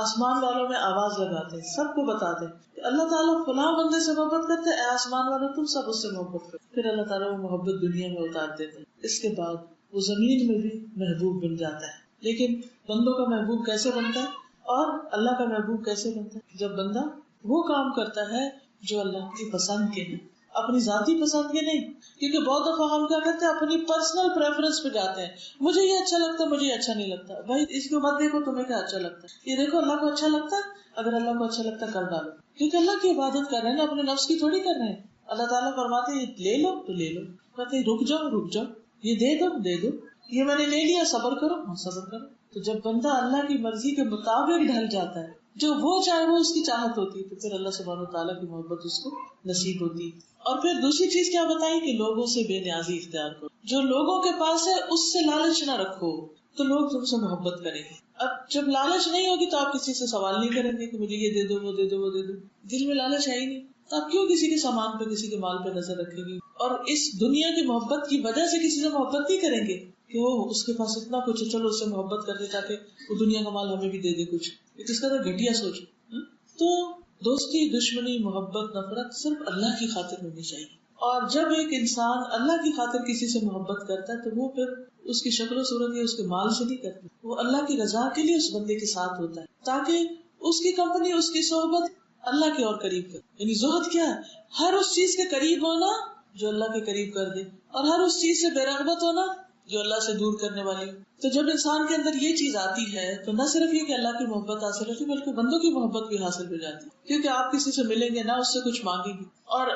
آسمان والوں میں آواز لگاتے ہیں, سب کو بتاتے ہیں کہ اللہ تعالیٰ فلاں بندے سے محبت کرتے, اے آسمان والوں تم سب اس سے محبت کرو. پھر اللہ تعالیٰ وہ محبت دنیا میں اتار دیتے ہیں. اس کے بعد وہ زمین میں بھی محبوب بن جاتا ہے. لیکن بندوں کا محبوب کیسے بنتا ہے اور اللہ کا محبوب کیسے بنتا ہے؟ جب بندہ وہ کام کرتا ہے جو اللہ کی پسند کے ہیں, اپنی ذاتی پسند کے نہیں. کیونکہ بہت دفعہ ہم کیا کرتے ہیں, اپنی پرسنل پریفرنس پہ جاتے ہیں, مجھے یہ اچھا لگتا ہے, مجھے یہ اچھا نہیں لگتا. بھائی اس کو مت دیکھو تمہیں کیا اچھا لگتا ہے, یہ دیکھو اللہ کو اچھا لگتا ہے, اگر اللہ کو اچھا لگتا ہے کر ڈالو. کیونکہ اللہ کی عبادت کر رہے ہیں نا, اپنے نفس کی تھوڑی کر رہے ہیں. اللہ تعالیٰ فرماتے ہیں لے لو تو لے لو, کہتے رک جاؤ رک جاؤ, یہ دے دو دے دو, یہ میں نے لے لیا صبر کرو, ہاں صبر کرو. تو جب بندہ اللہ کی مرضی کے مطابق ڈھل جاتا ہے, جو وہ چاہے وہ اس کی چاہت ہوتی ہے, تو پھر اللہ سبحانہ وتعالیٰ کی محبت اس کو نصیب ہوتی ہے. اور پھر دوسری چیز کیا بتائی کہ لوگوں سے بے نیازی اختیار کرو. جو لوگوں کے پاس ہے اس سے لالچ نہ رکھو, تو لوگ تم سے محبت کریں گے. اب جب لالچ نہیں ہوگی تو آپ کسی سے سوال نہیں کریں گے کہ مجھے یہ دے دو وہ دے دو وہ دے دو. دل میں لالچ ہے ہی نہیں, تو آپ کیوں کسی کے سامان پہ کسی کے مال پہ نظر رکھیں گے؟ اور اس دنیا کی محبت کی وجہ سے کسی سے محبت نہیں کریں گے کہ وہ اس کے پاس اتنا کچھ ہے, چلو اس سے محبت کر دے تاکہ وہ دنیا کا مال ہمیں بھی دے دے کچھ. اس کا تو گھٹیا سوچ. تو دوستی, دشمنی, محبت, نفرت صرف اللہ کی خاطر ہونی چاہیے. اور جب ایک انسان اللہ کی خاطر کسی سے محبت کرتا ہے تو وہ پھر اس کی شکل و صورت یا اس کے مال سے نہیں کرتا, وہ اللہ کی رضا کے لیے اس بندے کے ساتھ ہوتا ہے تاکہ اس کی کمپنی, اس کی صحبت اللہ کے اور قریب کر. یعنی زہد کیا ہے؟ ہر اس چیز کے قریب ہونا جو اللہ کے قریب کر دے, اور ہر اس چیز سے بے رغبت ہونا جو اللہ سے دور کرنے والی. تو جب انسان کے اندر یہ چیز آتی ہے تو نہ صرف یہ کہ اللہ کی محبت حاصل ہوتی بلکہ بندوں کی محبت بھی حاصل ہو جاتی. کیونکہ آپ کسی سے ملیں گے نہ اس سے کچھ مانگیں گے, اور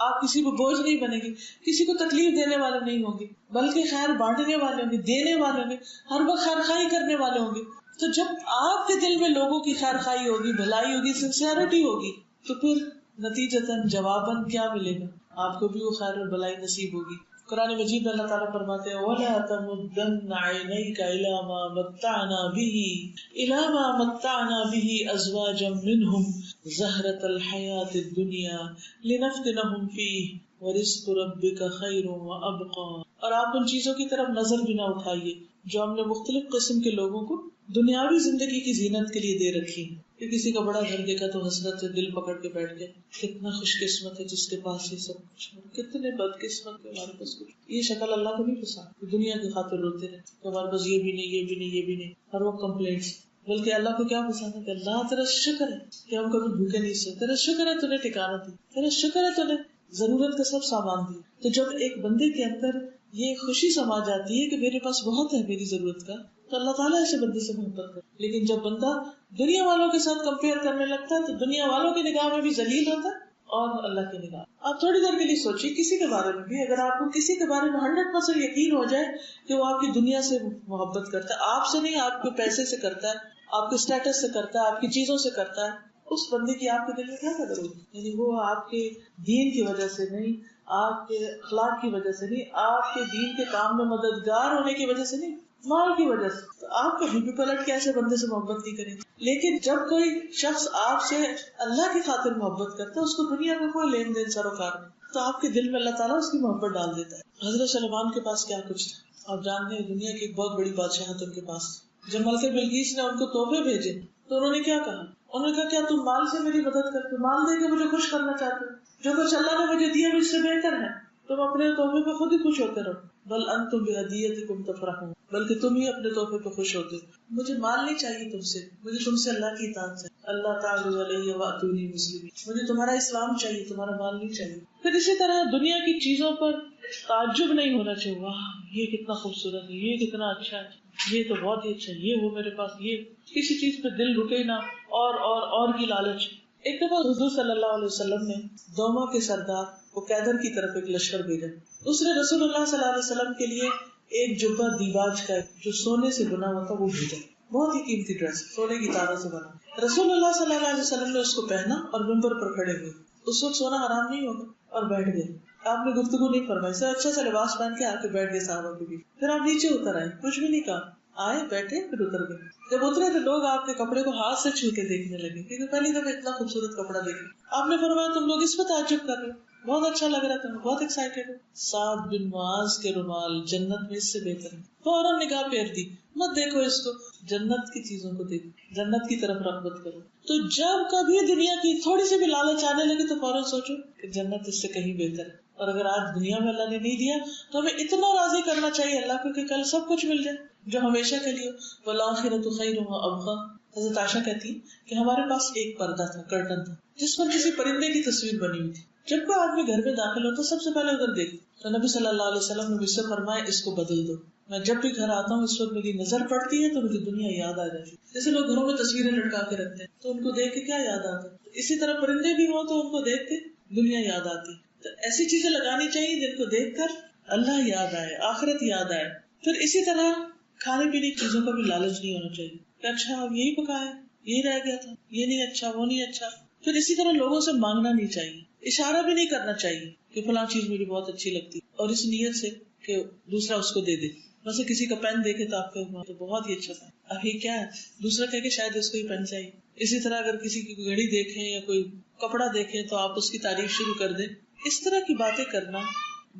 آپ کسی کو بوجھ نہیں بنے گی, کسی کو تکلیف دینے والے نہیں ہوں گے, بلکہ خیر بانٹنے والے ہوں گے, دینے والے ہوں گے, ہر وقت خیر خائی کرنے والے ہوں گے. تو جب آپ کے دل میں لوگوں کی خیر خائی ہوگی, بھلائی ہوگی, سنسیئرٹی ہوگی, تو پھر نتیجتاً جواباً کیا ملے گا؟ آپ کو بھی وہ خیر اور بھلائی نصیب ہوگی. قرآن مجید میں اللہ تعالیٰ فرماتے ہیں وَلَا تَمُدَّنَّ عَيْنَيْكَ إِلَىٰ مَا مَتَّعْنَا بِهِ أَزْوَاجًا مِّنْهُمْ زَهْرَةَ الْحَيَاةِ الدُّنْيَا لِنَفْتِنَهُمْ فِيهِ وَرِزْقُ رَبِّكَ خَيْرٌ وَأَبْقَىٰ. اور آپ ان چیزوں کی طرف نظر بھی نہ اٹھائیے جو ہم نے مختلف قسم کے لوگوں کو دنیاوی زندگی کی زینت کے لیے دے رکھی ہے. کہ کسی کا بڑا گھر دیکھا تو حسرت سے دل پکڑ کے بیٹھ گئے, کتنا خوش قسمت ہے جس کے پاس یہ سب کچھ, کتنے بد قسمت کے ہمارے پاس کچھ. یہ شکل اللہ کو نہیں پسند, دنیا کی خاطر روتے رہے کہ ہمارے پاس یہ بھی نہیں یہ بھی نہیں یہ بھی نہیں, ہر وقت کمپلینٹس. بلکہ اللہ کو کیا پسند ہے کہ اللہ تیرا شکر ہے کہ ہم کبھی بھوکے نہیں سوئے, تیرا شکر ہے تو نے ٹھکانا دی, تیرا شکر ہے تو نے ضرورت کا سب سامان دی. تو جب ایک بندے کے اندر یہ خوشی سما جاتی ہے کہ میرے پاس بہت ہے میری ضرورت کا، تو اللہ تعالیٰ ایسے بندے سے محبت کرتا. لیکن جب بندہ دنیا والوں کے ساتھ کمپیئر کرنے لگتا ہے تو دنیا والوں کی نگاہ میں بھی ذلیل ہوتا ہے اور اللہ کی نگاہ. آپ تھوڑی دیر کے لیے سوچیے کسی کے بارے میں بھی، اگر آپ کو کسی کے بارے میں 100% یقین ہو جائے کہ وہ آپ کی دنیا سے محبت کرتا ہے، آپ سے نہیں، آپ کے پیسے سے کرتا ہے، آپ کے اسٹیٹس سے کرتا ہے، آپ کی چیزوں سے کرتا ہے، اس بندے کی آپ کے دل میں کیا قدر ہوگی؟ یعنی وہ آپ کے دین کی وجہ سے نہیں، آپ کے اخلاق کی وجہ سے نہیں، آپ کے دین کے کام میں مددگار ہونے کی وجہ سے نہیں، مال کی وجہ سے. تو آپ کبھی بھی پلٹ کے ایسے بندے سے محبت نہیں کریں گے. لیکن جب کوئی شخص آپ سے اللہ کی خاطر محبت کرتا ہے، اس کو دنیا میں کوئی لین دین سروکار نہیں، تو آپ کے دل میں اللہ تعالیٰ اس کی محبت ڈال دیتا ہے. حضرت سلیمان کے پاس کیا کچھ تھا آپ جانتے ہیں، دنیا کی ایک بہت بڑی بادشاہت ان کے پاس. جب ملکہ بلقیس نے ان کو تحفے بھیجے تو انہوں نے کیا کہا؟ انہوں نے کہا کیا تم مال سے میری مدد کرتے، مال دے کے مجھے خوش کرنا چاہتے ہو؟ جو کچھ اللہ نے مجھے دیا مجھ سے بہتر ہے، تم اپنے تحفے پہ خود ہی خوش ہوتے رہو. بل انتم بہدیتکم تفرحون، بلکہ تم ہی اپنے تحفے پہ خوش ہوتے ہو. مجھے مال نہیں چاہیے تم سے، مجھے تم سے اللہ کی اطاعت چاہیے. اللہ تعالی علیہ واتونی مسلمین، مجھے تمہارا اسلام چاہیے، تمہارا مال نہیں چاہیے. پھر اسی طرح دنیا کی چیزوں پر تعجب نہیں ہونا چاہیے، واہ یہ کتنا خوبصورت ہے، یہ کتنا اچھا ہے، یہ تو بہت ہی اچھا ہے، یہ وہ میرے پاس، یہ کسی چیز پہ دل رکے نہ، اور کی لالچ. ایک دفعہ حضور صلی اللہ علیہ وسلم نے دوما کے سردار قیدر کی طرف ایک لشکر بھیجا. اس نے رسول اللہ صلی اللہ علیہ وسلم کے لیے ایک جبہ دیباج کا جو سونے سے بنا ہوا تھا وہ بھیجا، بہت ہی قیمتی ڈریس، سونے کی تاروں سے بنا. رسول اللہ صلی اللہ علیہ وسلم نے اس کو پہنا اور منبر پر کھڑے ہوئے. اس وقت سونا حرام نہیں ہوگا، اور بیٹھ گئے. آپ نے گفتگو نہیں فرمائی، سے اچھا سا لباس پہن کے آ کے بیٹھ گئے صحابہ کے بیچ. پھر آپ نیچے اتر آئے، کچھ بھی نہیں کہا، آئے بیٹھے پھر اتر گئے. جب اترے تو لوگ آپ کے کپڑے کو ہاتھ سے چھو کے دیکھنے لگے، کیونکہ پہلی دفعہ اتنا خوبصورت کپڑا دیکھا. آپ نے فرمایا تم لوگ اس پہ تعجب کر رہے ہو، بہت اچھا لگ رہا تھا، بہت ایکسائٹیڈ ہو. سعد بن معاذ کے رومال جنت میں اس سے بہتر ہے. فوراً نگاہ پھیر دی، مت دیکھو اس کو، جنت کی چیزوں کو دیکھو، جنت کی طرف رغبت کرو. تو جب کبھی دنیا کی تھوڑی سی بھی لالچ آنے لگے تو فوراً سوچو کہ جنت اس سے کہیں بہتر ہے. اور اگر آج دنیا میں اللہ نے نہیں دیا تو ہمیں اتنا راضی کرنا چاہیے اللہ کو کہ کل سب کچھ مل جائے جو ہمیشہ کے لیے. والآخرۃ خیر وابقیٰ. حضرت عائشہ کہتی کہ ہمارے پاس ایک پردہ تھا، کرٹن تھا، جس پر کسی پرندے کی تصویر بنی ہوئی تھی. جب کوئی آدمی گھر میں داخل ہوتا سب سے پہلے ادھر دیکھ. تو نبی صلی اللہ علیہ وسلم نے مجھ سے فرمایا اس کو بدل دو. میں جب بھی گھر آتا ہوں اس وقت میری نظر پڑتی ہے تو مجھے دنیا یاد آ جاتی ہے. جیسے لوگ گھروں میں تصویریں لٹکا کے رکھتے ہیں تو ان کو دیکھ کے کیا یاد آتا ہے، اسی طرح پرندے بھی ہوں تو ان کو دیکھ کے دنیا یاد آتی. تو ایسی چیزیں لگانی چاہیے جن کو دیکھ کر اللہ یاد آئے، آخرت یاد آئے. پھر اسی طرح کھانے پینے کی چیزوں کا بھی لالچ نہیں ہونا چاہیے کہ اچھا اب یہی پکایا، یہی رہ گیا تھا، یہ نہیں اچھا، وہ نہیں اچھا. پھر اسی طرح لوگوں سے مانگنا نہیں چاہیے، اشارہ بھی نہیں کرنا چاہیے کہ فلاں چیز مجھے بہت اچھی لگتی اور اس نیت سے کہ دوسرا اس کو دے دے. ویسے کسی کا پین دیکھے تو آپ کو تو بہت ہی اچھا تھا، اب یہ کیا ہے، دوسرا کہے کہ شاید اس کو ہی پین چاہیے. اسی طرح اگر کسی کی گھڑی دیکھیں یا کوئی کپڑا دیکھیں تو آپ اس کی تعریف شروع کر دیں. اس طرح کی باتیں کرنا،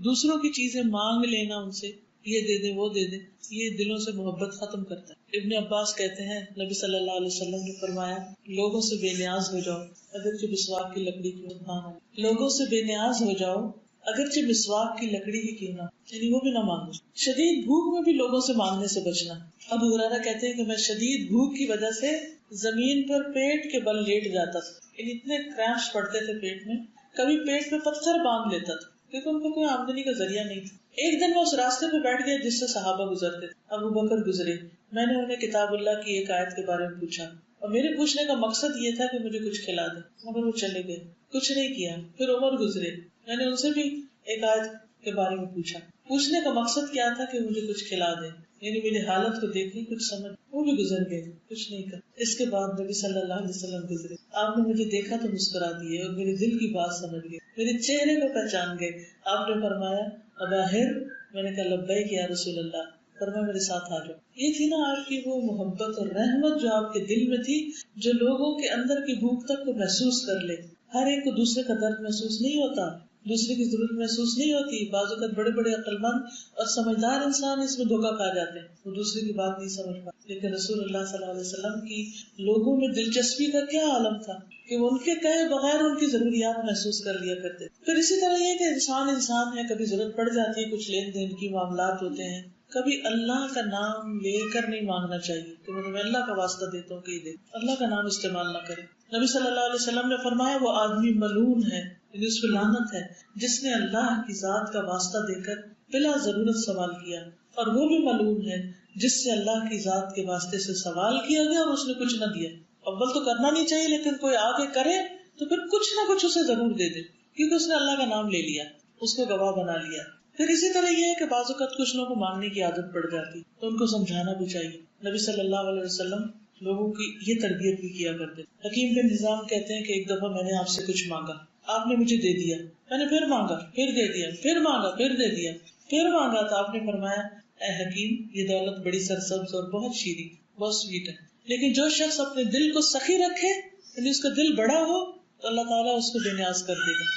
دوسروں کی چیزیں مانگ لینا ان سے، یہ دے دیں وہ دے دیں، یہ دلوں سے محبت ختم کرتا ہے. ابن عباس کہتے ہیں نبی صلی اللہ علیہ وسلم نے فرمایا لوگوں سے بے نیاز ہو جاؤ اگرچہ مسواک کی لکڑی کیوں نہ ہو. لوگوں سے بے نیاز ہو جاؤ اگرچہ مسواک کی لکڑی ہی کیوں نہ، یعنی وہ بھی نہ مانگو. شدید بھوک میں بھی لوگوں سے مانگنے سے بچنا. ابو ہریرہ کہتے ہیں کہ میں شدید بھوک کی وجہ سے زمین پر پیٹ کے بل لیٹ جاتا تھا، یعنی اتنے کرامپس پڑتے تھے پیٹ میں، کبھی پیٹ پہ پتھر باندھ لیتا تھا کیونکہ ان کو کوئی آمدنی کا ذریعہ نہیں تھا. ایک دن میں اس راستے پہ بیٹھ گیا جس سے صحابہ گزرتے تھے. ابو بکر گزرے، میں نے انہیں کتاب اللہ کی ایک آیت کے بارے میں پوچھا اور میرے پوچھنے کا مقصد یہ تھا کہ مجھے کچھ کھلا دے، مگر وہ چلے گئے، کچھ نہیں کیا. پھر عمر گزرے، میں نے ان سے بھی ایک آیت کے بارے میں پوچھا، پوچھنے کا مقصد کیا تھا کہ مجھے کچھ کھلا دے، یعنی میری حالت کو دیکھیں کچھ سمجھ. وہ بھی گزر گئے، کچھ نہیں کر. اس کے بعد نبی صلی اللہ علیہ وسلم گزرے، آپ نے مجھے دیکھا تو مسکرا دیے اور میرے دل کی بات سمجھ گئے، میرے چہرے کو پہچان گئے. آپ نے فرمایا اباہر، میں نے کہا لبیک یا رسول اللہ. فرمایا میرے ساتھ آ جاؤ. یہ تھی نا آپ کی وہ محبت اور رحمت جو آپ کے دل میں تھی، جو لوگوں کے اندر کی بھوک تک کو محسوس کر لے. ہر ایک کو دوسرے کا درد محسوس نہیں ہوتا، دوسرے کی ضرورت محسوس نہیں ہوتی. بعض اوقات بڑے بڑے عقل مند اور سمجھدار انسان اس میں دھوکہ کھا جاتے ہیں، وہ دوسرے کی بات نہیں سمجھ پاتے. لیکن رسول اللہ صلی اللہ علیہ وسلم کی لوگوں میں دلچسپی کا کیا عالم تھا کہ وہ ان کے کہے بغیر ان کی ضروریات محسوس کر لیا کرتے. پھر اسی طرح یہ کہ انسان ہے، کبھی ضرورت پڑ جاتی ہے، کچھ لین دین کی معاملات ہوتے ہیں، کبھی اللہ کا نام لے کر نہیں مانگنا چاہیے کہ میں اللہ کا واسطہ دیتا ہوں کہ دے، اللہ کا نام استعمال نہ کرے. نبی صلی اللہ علیہ وسلم نے فرمایا وہ آدمی ملعون ہے، یعنی اس پہ لعنت ہے، جس نے اللہ کی ذات کا واسطہ دے کر بلا ضرورت سوال کیا، اور وہ بھی ملعون ہے جس سے اللہ کی ذات کے واسطے سے سوال کیا گیا اور اس نے کچھ نہ دیا. اول تو کرنا نہیں چاہیے، لیکن کوئی آگے کرے تو پھر کچھ نہ کچھ اسے ضرور دے دے، کیونکہ اس نے اللہ کا نام لے لیا، اس کو گواہ بنا لیا. پھر اسی طرح یہ ہے کہ بعض اوقات کچھ لوگوں کو مانگنے کی عادت پڑ جاتی تو ان کو سمجھانا بھی چاہیے. نبی صلی اللہ علیہ وسلم لوگوں کی یہ تربیت بھی کیا کرتے. حکیم بن حزام کہتے ہیں کہ ایک دفعہ میں نے آپ سے کچھ مانگا، آپ نے مجھے دے دیا، میں نے پھر مانگا، پھر دے دیا، پھر مانگا، پھر دے دیا، پھر مانگا تو آپ نے فرمایا اے حکیم، یہ دولت بڑی سرسبز اور بہت شیریں، بہت سویٹ ہے، لیکن جو شخص اپنے دل کو سخی رکھے، یعنی اس کا دل بڑا ہو، تو اللہ تعالیٰ اس کو بے نیاز کر دے گا،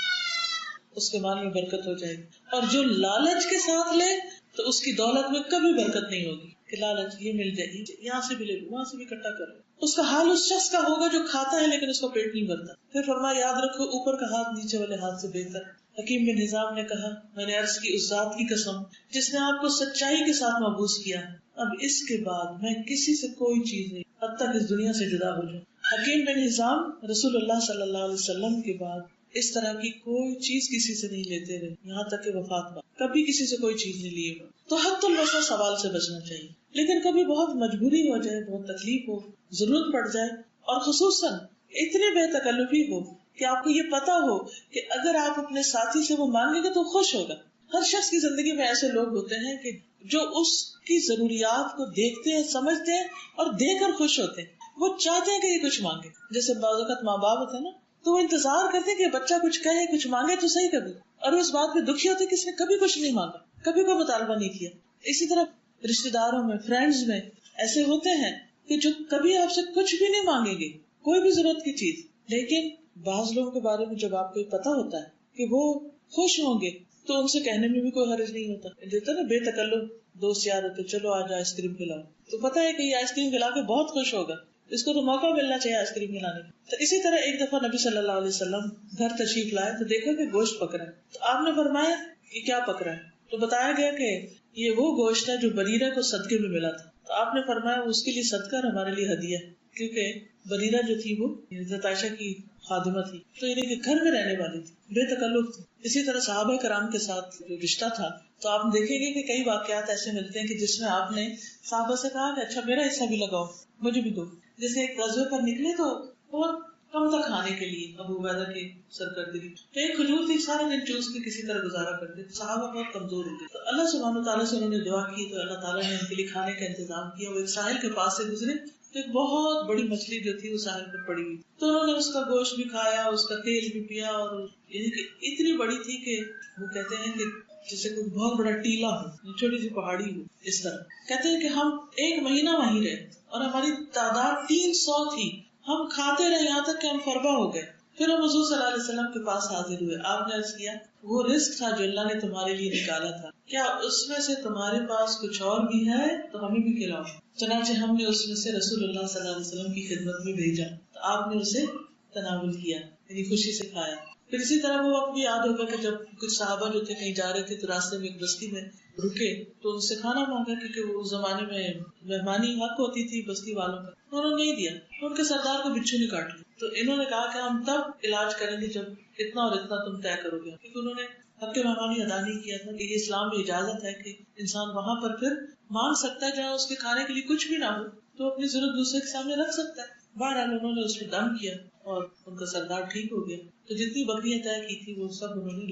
اس کے مال میں برکت ہو جائے گی. اور جو لالچ کے ساتھ لے تو اس کی دولت میں کبھی برکت نہیں ہوگی کہ لالچ یہ مل جائے گی، یہاں سے بھی لے لو، وہاں سے بھی اکٹھا کر لو. اس کا حال اس شخص کا ہوگا جو کھاتا ہے لیکن اس کو پیٹ نہیں بھرتا. پھر فرمایا یاد رکھو اوپر کا ہاتھ نیچے والے ہاتھ سے بہتر. حکیم بن نظام نے کہا میں نے عرض کی اس ذات کی قسم جس نے آپ کو سچائی کے ساتھ مبعوث کیا، اب اس کے بعد میں کسی سے کوئی چیز نہیں حتیٰ کہ اس دنیا سے جدا ہو جاؤں. حکیم بن نظام رسول اللہ صلی اللہ علیہ وسلم کے بعد اس طرح کی کوئی چیز کسی سے نہیں لیتے رہے یہاں تک کہ وفات پا، کبھی کسی سے کوئی چیز نہیں لیے. تو حد الوسع سوال سے بچنا چاہیے، لیکن کبھی بہت مجبوری ہو جائے، بہت تکلیف ہو، ضرورت پڑ جائے، اور خصوصاً اتنی بے تکلفی ہو کہ آپ کو یہ پتا ہو کہ اگر آپ اپنے ساتھی سے وہ مانگیں گے تو خوش ہوگا. ہر شخص کی زندگی میں ایسے لوگ ہوتے ہیں کہ جو اس کی ضروریات کو دیکھتے ہیں، سمجھتے ہیں اور دے کر خوش ہوتے ہیں. وہ چاہتے ہیں کہ یہ کچھ مانگے. جیسے بعض اوقات ماں باپ ہوتے ہیں نا، تو وہ انتظار کرتے ہیں کہ بچہ کچھ کہے، کچھ مانگے تو صحیح کبھی، اور وہ اس بات پہ دکھی ہوتے کہ اس نے کبھی کچھ نہیں مانگا، کبھی کوئی مطالبہ نہیں کیا. اسی طرح رشتے داروں میں، فرینڈز میں ایسے ہوتے ہیں کہ جو کبھی آپ سے کچھ بھی نہیں مانگیں گے، کوئی بھی ضرورت کی چیز. لیکن بعض لوگوں کے بارے میں جب آپ کو پتا ہوتا ہے کہ وہ خوش ہوں گے تو ان سے کہنے میں بھی کوئی حرج نہیں ہوتا. دیتا نا بے تکلف دوست یار ہوتے، چلو آج آئس کریم کھلاؤ، تو پتا ہے کہ یہ آئس کریم کھلا کے بہت خوش ہوگا، اس کو تو موقع ملنا چاہیے آئس کریم کھلانے کا. تو اسی طرح ایک دفعہ نبی صلی اللہ علیہ وسلم گھر تشریف لائے تو دیکھا کہ گوشت پک رہا ہے. تو آپ نے فرمایا یہ کیا پک رہا ہے؟ تو بتایا گیا کہ یہ وہ گوشت ہے جو بریرہ کو صدقے میں ملا تھا. تو آپ نے فرمایا اس کے لیے صدقہ اور ہمارے لیے ہدیہ ہے، کیونکہ بریرہ جو تھی وہ حضرت عائشہ کی خادمہ تھی، تو انہیں کے گھر میں رہنے والی تھی، بے تکلف تھی. اسی طرح صحابہ کرام کے ساتھ جو رشتہ تھا، تو آپ دیکھیں گے کہ کئی واقعات ایسے ملتے ہیں کہ جس میں آپ نے صحابہ سے کہا کہ اچھا میرا حصہ بھی لگاؤ، مجھے بھی دو. جیسے ایک غزوے پر نکلے تو بہت کم تک کھانے کے لیے ابو عبیدہ کی سرکردگی، تو ایک کھجور تھی، سارے دن چوس کے کسی طرح گزارا کرتے. صحابہ بہت کمزور ہوتے، تو اللہ سبحانہ تعالیٰ سے انہوں نے دعا کی تو اللہ تعالیٰ نے ان کے لیے کھانے کا انتظام کیا. وہ ایک ساحل کے پاس سے گزرے تو ایک بہت بڑی مچھلی جو تھی وہ ساحل پر پڑی ہوئی، تو انہوں نے اس کا گوشت بھی کھایا، اس کا تیل بھی پیا، اور یعنی کہ اتنی بڑی تھی کہ وہ کہتے ہیں کہ جیسے کوئی بہت بڑا ٹیلا ہو، چھوٹی سی پہاڑی ہو. اس طرح کہتے ہیں کہ ہم 1 مہینہ وہیں رہے اور ہماری تعداد 300 تھی. ہم کھاتے رہے یہاں تک کہ ہم فربا ہو گئے. پھر ہم حضور صلی اللہ علیہ وسلم کے پاس حاضر ہوئے. آپ نے عرض کیا وہ رزق تھا جو اللہ نے تمہارے لیے نکالا تھا، کیا اس میں سے تمہارے پاس کچھ اور بھی ہے تو ہمیں بھی کھلاؤ. چنانچہ ہم نے اس میں سے رسول اللہ صلی اللہ علیہ وسلم کی خدمت میں بھیجا تو آپ نے اسے تناول کیا، یعنی خوشی سے کھایا. پھر اسی طرح وہ وقت بھی یاد ہوگا کہ جب کچھ صحابہ جو تھے کہیں جا رہے تھے تو راستے میں ایک بستی میں رکے تو ان سے کھانا مانگا، کیونکہ وہ اس زمانے میں مہمانی حق ہوتی تھی بستی والوں کا. انہوں نے نہیں دیا، ان کے سردار کو بچھو نے کاٹ لیا. تو انہوں نے کہا کہ ہم تب علاج کریں گے جب اتنا اور اتنا تم طے کرو گے، کیونکہ انہوں نے حق مہمانی ادا نہیں کیا تھا. کہ اسلام میں اجازت ہے کہ انسان وہاں پر پھر مانگ سکتا ہے جہاں اس کے کھانے کے لیے کچھ بھی نہ ہو تو اپنی ضرورت دوسرے کے سامنے رکھ سکتا ہے. بہرحال انہوں نے اس میں دم کیا اور ان کا سردار ٹھیک ہو گیا. تو جتنی بکریاں طے کی تھی وہ سب انہوں نے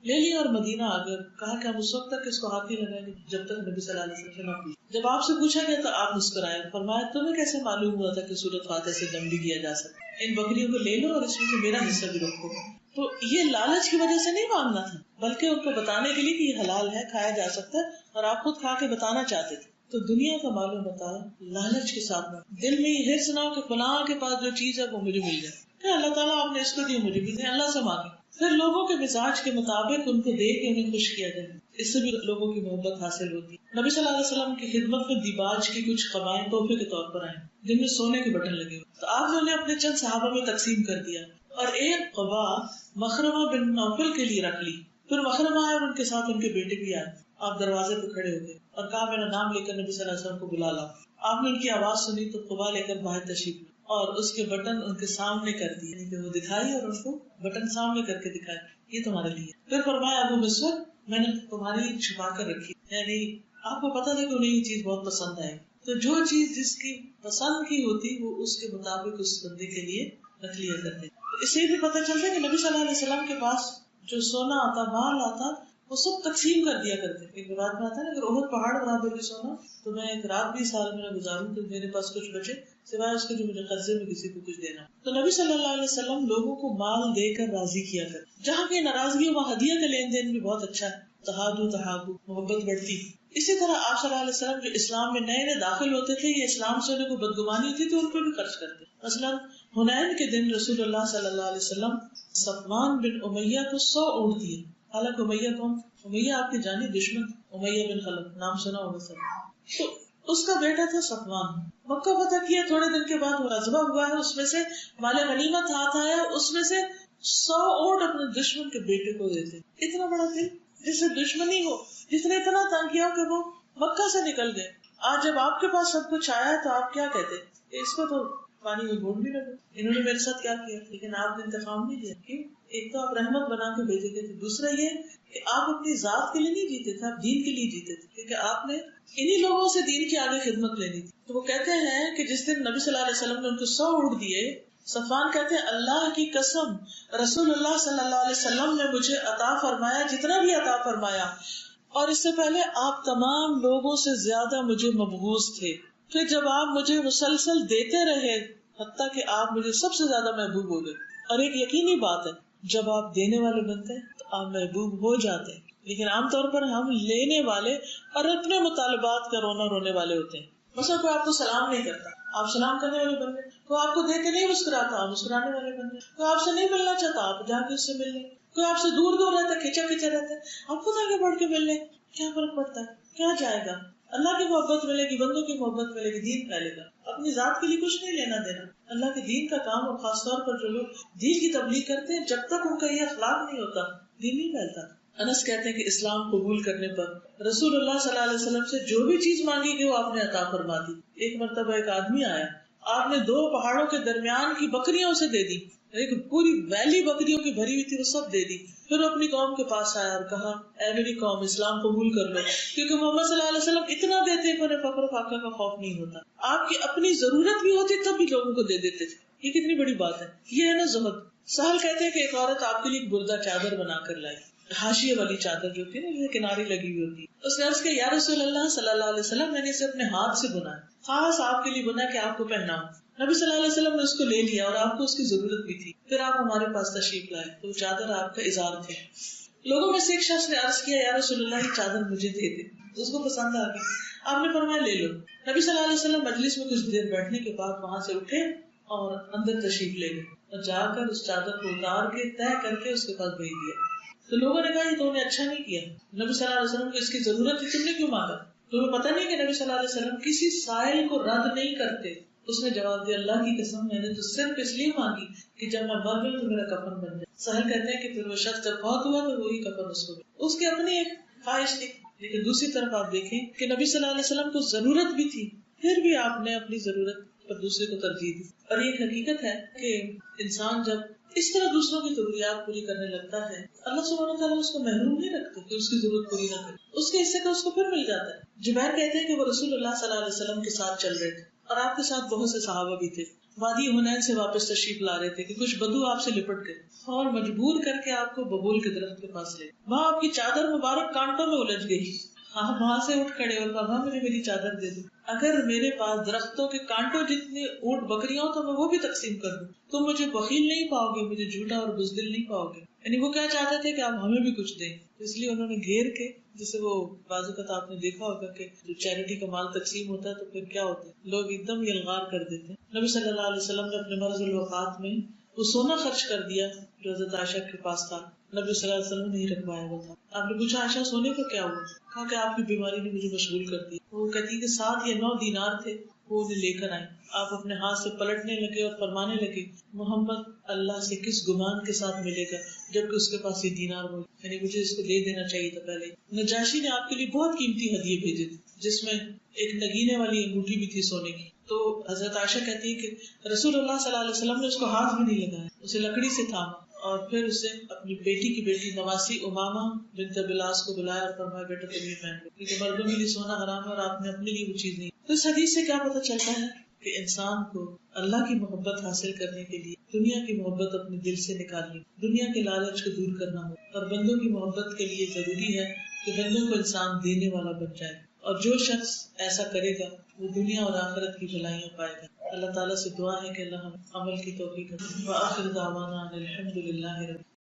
لے لی اور مدینہ آ کر کہا کہ ہم اس وقت تک اس کو ہاتھ ہی لگائیں گے جب تک نبی صلی اللہ علیہ وسلم سے نہ پوچھے. جب آپ سے پوچھا گیا تو آپ مسکرائے، فرمایا تمہیں کیسے معلوم ہوا تھا کہ سورۃ فاتحہ سے دم بھی کیا جا سکتا؟ ان بکریوں کو لے لو اور اس میں سے میرا حصہ بھی رکھو. تو یہ لالچ کی وجہ سے نہیں مانگنا تھا، بلکہ ان کو بتانے کے لیے کہ یہ حلال ہے، کھایا جا سکتا ہے، اور آپ خود کھا کے بتانا چاہتے تھے. تو دنیا کا معلوم بتا لالچ کے ساتھ میں دل میں یہ حرص نہ ہو کہ فلاں کے پاس جو چیز ہے وہ مجھے مل جائے، کہ اللہ تعالیٰ آپ نے اس کو دی مجھے بھی دے، اللہ سے مانگے. پھر لوگوں کے مزاج کے مطابق ان کو دے کے انہیں خوش کیا جائے، اس سے بھی لوگوں کی محبت حاصل ہوتی. نبی صلی اللہ علیہ وسلم کی خدمت میں دیباج کی کچھ قبائیں تحفے کے طور پر آئیں جن میں سونے کے بٹن لگے ہوئے، تو آپ نے انہیں اپنے چند صحابہ میں تقسیم کر دیا اور ایک قبا مخرمہ بن نوفل کے لیے رکھ لی. پھر مخرمہ آئے اور ان کے ساتھ ان کے بیٹے بھی آئے. آپ دروازے پہ کھڑے ہو گئے اور کہا میرا نام لے کر نبی صلی اللہ علیہ وسلم کو بلا لاؤ. آپ نے ان کی آواز سنی تو قبا لے کر باہر تشریف لی اور اس کے بٹن ان کے سامنے کر دیے، یعنی کہ وہ دکھائی اور ان کو بٹن سامنے کر کے دکھائے یہ تمہارے لیے. پھر فرمایا ابو مسعود میں نے تمہاری چھپا کر رکھی. یعنی آپ کو پتا تھا کہ انہیں یہ چیز بہت پسند آئے, تو جو چیز جس کی پسند کی ہوتی وہ اس کے مطابق اس بندے کے لیے رکھ لیا کرتے. اس سے بھی پتہ چلتا ہے کہ نبی صلی اللہ علیہ وسلم کے پاس جو سونا آتا, مال آتا, وہ سب تقسیم کر دیا کرتے. ایک روایت میں آتا ہے اگر احد پہاڑ برابر بھی سونا تو میں ایک رات بھی سال میں گزاروں تو میرے پاس کچھ بچے سوائے اس کے جو مجھے قرضے میں کسی کو کچھ دینا. تو نبی صلی اللہ علیہ وسلم لوگوں کو مال دے کر راضی کیا کرتے. جہاں کی ناراضگی وہاں ہدیہ کا لین دین بھی بہت اچھا ہے. تحابو محبت بڑھتی. اسی طرح آپ صلی اللہ علیہ وسلم جو اسلام میں نئے نئے داخل ہوتے تھے, یہ اسلام سے انہیں کو بدگمانی تھی تو ان پہ بھی خرچ کرتے. مثلا حنین کے دن رسول اللہ صلی اللہ علیہ وسلم صفوان بن امیہ کو 100 اونٹ دیے. حالانکہ امیہ کون؟ امیہ آپ کے جانی دشمن امیہ بن خلف, نام سنا ہوگا سب. تو اس کا بیٹا تھا صفوان. مکہ فتح کیا, تھوڑے دن کے بعد وہ غزوہ ہوا ہے, اس میں سے مال غنیمت ہاتھ آیا, اس میں سے 100 اونٹ اپنے دشمن کے بیٹے کو دیتے. اتنا بڑا دل جس سے دشمنی ہو, جس نے اتنا تنگ کیا کہ وہ مکہ سے نکل گئے. آج جب آپ کے پاس سب کچھ آیا تو آپ کیا کہتے, اس کو تو پانی میں گھوڑ بھی نہ دو, انہوں نے میرے ساتھ کیا کیا. لیکن آپ نے انتقام نہیں لیا. کیوں؟ ایک تو آپ رحمت بنا کے بھیجے گئے تھے, دوسرا یہ کہ آپ اپنی ذات کے لیے نہیں جیتے تھے, آپ دین کے لیے جیتے تھے, کیونکہ آپ نے انہی لوگوں سے دین کی آگے خدمت لینی تھی. تو وہ کہتے ہیں کہ جس دن نبی صلی اللہ علیہ وسلم نے ان کو 100 اونٹ دیے, صفوان کہتے ہیں اللہ کی قسم رسول اللہ صلی اللہ علیہ وسلم نے مجھے عطا فرمایا جتنا بھی عطا فرمایا, اور اس سے پہلے آپ تمام لوگوں سے زیادہ مجھے مبغوض تھے. پھر جب آپ مجھے مسلسل دیتے رہے حتیٰ کہ آپ مجھے سب سے زیادہ محبوب ہو گئے. اور ایک یقینی بات ہے, جب آپ دینے والے بنتے ہیں تو آپ محبوب ہو جاتے ہیں. لیکن عام طور پر ہم لینے والے اور اپنے مطالبات کا رونے والے ہوتے ہیں. مثلا کوئی آپ کو سلام نہیں کرتا, آپ سلام کرنے والے بن گئے. کوئی آپ کو دیکھ کے نہیں مسکراتا, آپ مسکرانے والے بن گئے. کوئی آپ سے نہیں ملنا چاہتا, آپ جا کے اس سے مل لیں. کوئی آپ سے دور دور رہتا ہے, کھچا کھچا رہتا ہے, آپ خود آگے بڑھ کے مل لیں. کیا فرق پڑتا ہے, کیا جائے گا. اللہ کی محبت ملے گی, بندوں کی محبت ملے گی, دین پھیلے گا. اپنی ذات کے لیے کچھ نہیں لینا دینا. اللہ کے دین کا کام, اور خاص طور پر جو لوگ دین کی تبلیغ کرتے ہیں, جب تک ان کا یہ اخلاق نہیں ہوتا دین نہیں پھیلتا. انس کہتے ہیں کہ اسلام قبول کرنے پر رسول اللہ صلی اللہ علیہ وسلم سے جو بھی چیز مانگی گئی وہ آپ نے عطا فرما دی. ایک مرتبہ ایک آدمی آیا, آپ نے 2 پہاڑوں کے درمیان کی بکریاں اسے دے دی, ایک پوری ویلی بکریوں کی بھری ہوئی تھی, وہ سب دے دی. پھر وہ اپنی قوم کے پاس آیا اور کہا اے میری قوم اسلام قبول کر لو, کیونکہ محمد صلی اللہ علیہ وسلم اتنا دیتے کہ انہیں فقر و فاقہ کا خوف نہیں ہوتا. آپ کی اپنی ضرورت بھی ہوتی تب بھی لوگوں کو دے دیتے تھے. یہ کتنی بڑی بات ہے, یہ ہے نا زہد. سہل کہتے ہیں کہ ایک عورت آپ کے لیے ایک بردہ چادر بنا کر لائی, حاشیے والی چادر جو ہوتی ہے نا, کنارے لگی ہوئی ہوتی ہے. اس نے عرض کیا یا رسول اللہ صلی اللہ علیہ وسلم میں نے اسے اپنے ہاتھ سے بنا, خاص آپ کے لیے بنا کہ آپ کو پہناؤں. نبی صلی اللہ علیہ وسلم نے اس کو لے لیا, اور آپ کو اس کی ضرورت بھی تھی. پھر آپ ہمارے پاس تشریف لائے تو چادر آپ کا اظہار تھے. لوگوں میں سے ایک شخص نے عرض کیا یا رسول اللہ یہ چادر مجھے دے دے, اس کو پسند آ گئی. آپ نے فرمایا لے لو. نبی صلی اللہ علیہ وسلم مجلس میں کچھ دیر بیٹھنے کے بعد وہاں سے اٹھے اور اندر تشریف لے گئے, اور جا کر اس چادر کو اتار کے طے کر کے اس کے پاس بھیج دیا. تو لوگوں نے کہا یہ تو انہیں اچھا نہیں کیا, نبی صلی اللہ علیہ وسلم کو اس کی ضرورت تھی, تم نے کیوں مانگا. تمہیں پتہ نہیں کہ نبی صلی اللہ علیہ وسلم کسی سائل کو رد نہیں کرتے. اس نے جواب دیا اللہ کی قسم میں نے تو صرف اس لیے مانگی کہ جب میں مر گئی تو میرا کفن بن جائے. سہل کہتے ہیں کہ پھر وہ شخص جب بہت ہوا تو وہی کفن اس کو, اس کی اپنی ایک خواہش تھی. لیکن دوسری طرف آپ دیکھیں کہ نبی صلی اللہ علیہ وسلم کو ضرورت بھی تھی, پھر بھی آپ نے اپنی ضرورت پر دوسرے کو ترجیح دی. اور یہ حقیقت ہے کہ انسان جب اس طرح دوسروں کی ضروریات پوری کرنے لگتا ہے, اللہ سبحانہ وتعالیٰ اس کو محروم نہیں رکھتے کہ اس کی ضرورت پوری نہ کرے, اس کے حصے کا اس کو پھر مل جاتا ہے. جبیر کہتے ہیں کہ وہ رسول اللہ صلی اللہ علیہ وسلم کے ساتھ چل رہے تھے, اور آپ کے ساتھ بہت سے صحابہ بھی تھے. وادی حنین سے واپس تشریف لا رہے تھے کہ کچھ بدو آپ سے لپٹ گئے اور مجبور کر کے آپ کو ببول کے درخت کے پاس لے. وہاں آپ کی چادر مبارک کانٹوں میں الجھ گئی. آپ وہاں سے اٹھ کھڑے اور کہا مجھے میری چادر دے دو. اگر میرے پاس درختوں کے کانٹوں جتنے اونٹ بکریاں ہو تو میں وہ بھی تقسیم کر دوں. تم مجھے بخیل نہیں پاؤ گے, مجھے جھوٹا اور بزدل نہیں پاؤ گے. یعنی وہ کیا چاہتے تھے کہ آپ ہمیں بھی کچھ دیں, اس لیے انہوں نے گھیر کے, جسے وہ بازو کا آپ نے دیکھا ہوگا کہ جو چیریٹی کا مال تقسیم ہوتا ہے تو پھر کیا ہوتا ہے, لوگ ایک دم یلغار کر دیتے ہیں. نبی صلی اللہ علیہ وسلم نے اپنے مرض الوفات میں وہ سونا خرچ کر دیا جو حضرت عائشہ کے پاس تھا. نبی صلی اللہ علیہ وسلم نے ہی رکھوایا ہوا تھا. آپ نے پوچھا عائشہ سونے کو کیا ہوا؟ کہا کہ آپ کی بیماری نے مجھے مشغول کر دیا. وہ کہتی کہ 7 یا 9 دینار تھے, وہ انہیں لے کر آئے. آپ اپنے ہاتھ سے پلٹنے لگے اور فرمانے لگے محمد اللہ سے کس گمان کے ساتھ ملے گا جبکہ اس کے پاس یہ دینار ہو, یعنی مجھے اس کو دے دینا چاہیے تھا پہلے. نجاشی نے آپ کے لیے بہت قیمتی ہدیے بھیجے تھے جس میں ایک نگینے والی انگوٹھی بھی تھی سونے کی. تو حضرت عائشہ کہتی ہے کہ رسول اللہ صلی اللہ علیہ وسلم نے اس کو ہاتھ بھی نہیں لگایا, اسے لکڑی سے تھاما اور پھر اسے اپنی بیٹی کی بیٹی نواسی امامہ بنت بلاس کو بلایا اور فرمایا بیٹا تم یہ پہن لو، کیونکہ مردوں کے لیے سونا حرام ہے اور آپ نے اپنے لیے وہ چیز نہیں. تو اس حدیث سے کیا پتہ چلتا ہے کہ انسان کو اللہ کی محبت حاصل کرنے کے لیے دنیا کی محبت اپنے دل سے نکالنی، دنیا کے لالچ کو دور کرنا ہو، اور بندوں کی محبت کے لیے ضروری ہے کہ بندوں کو انسان دینے والا بن جائے. اور جو شخص ایسا کرے گا وہ دنیا اور آخرت کی بھلائیاں پائے گا. اللہ تعالیٰ سے دعا ہے کہ اللہ ہم عمل کی توفیق عطا فرمائے. وآخر دعوانا ان الحمد للہ رب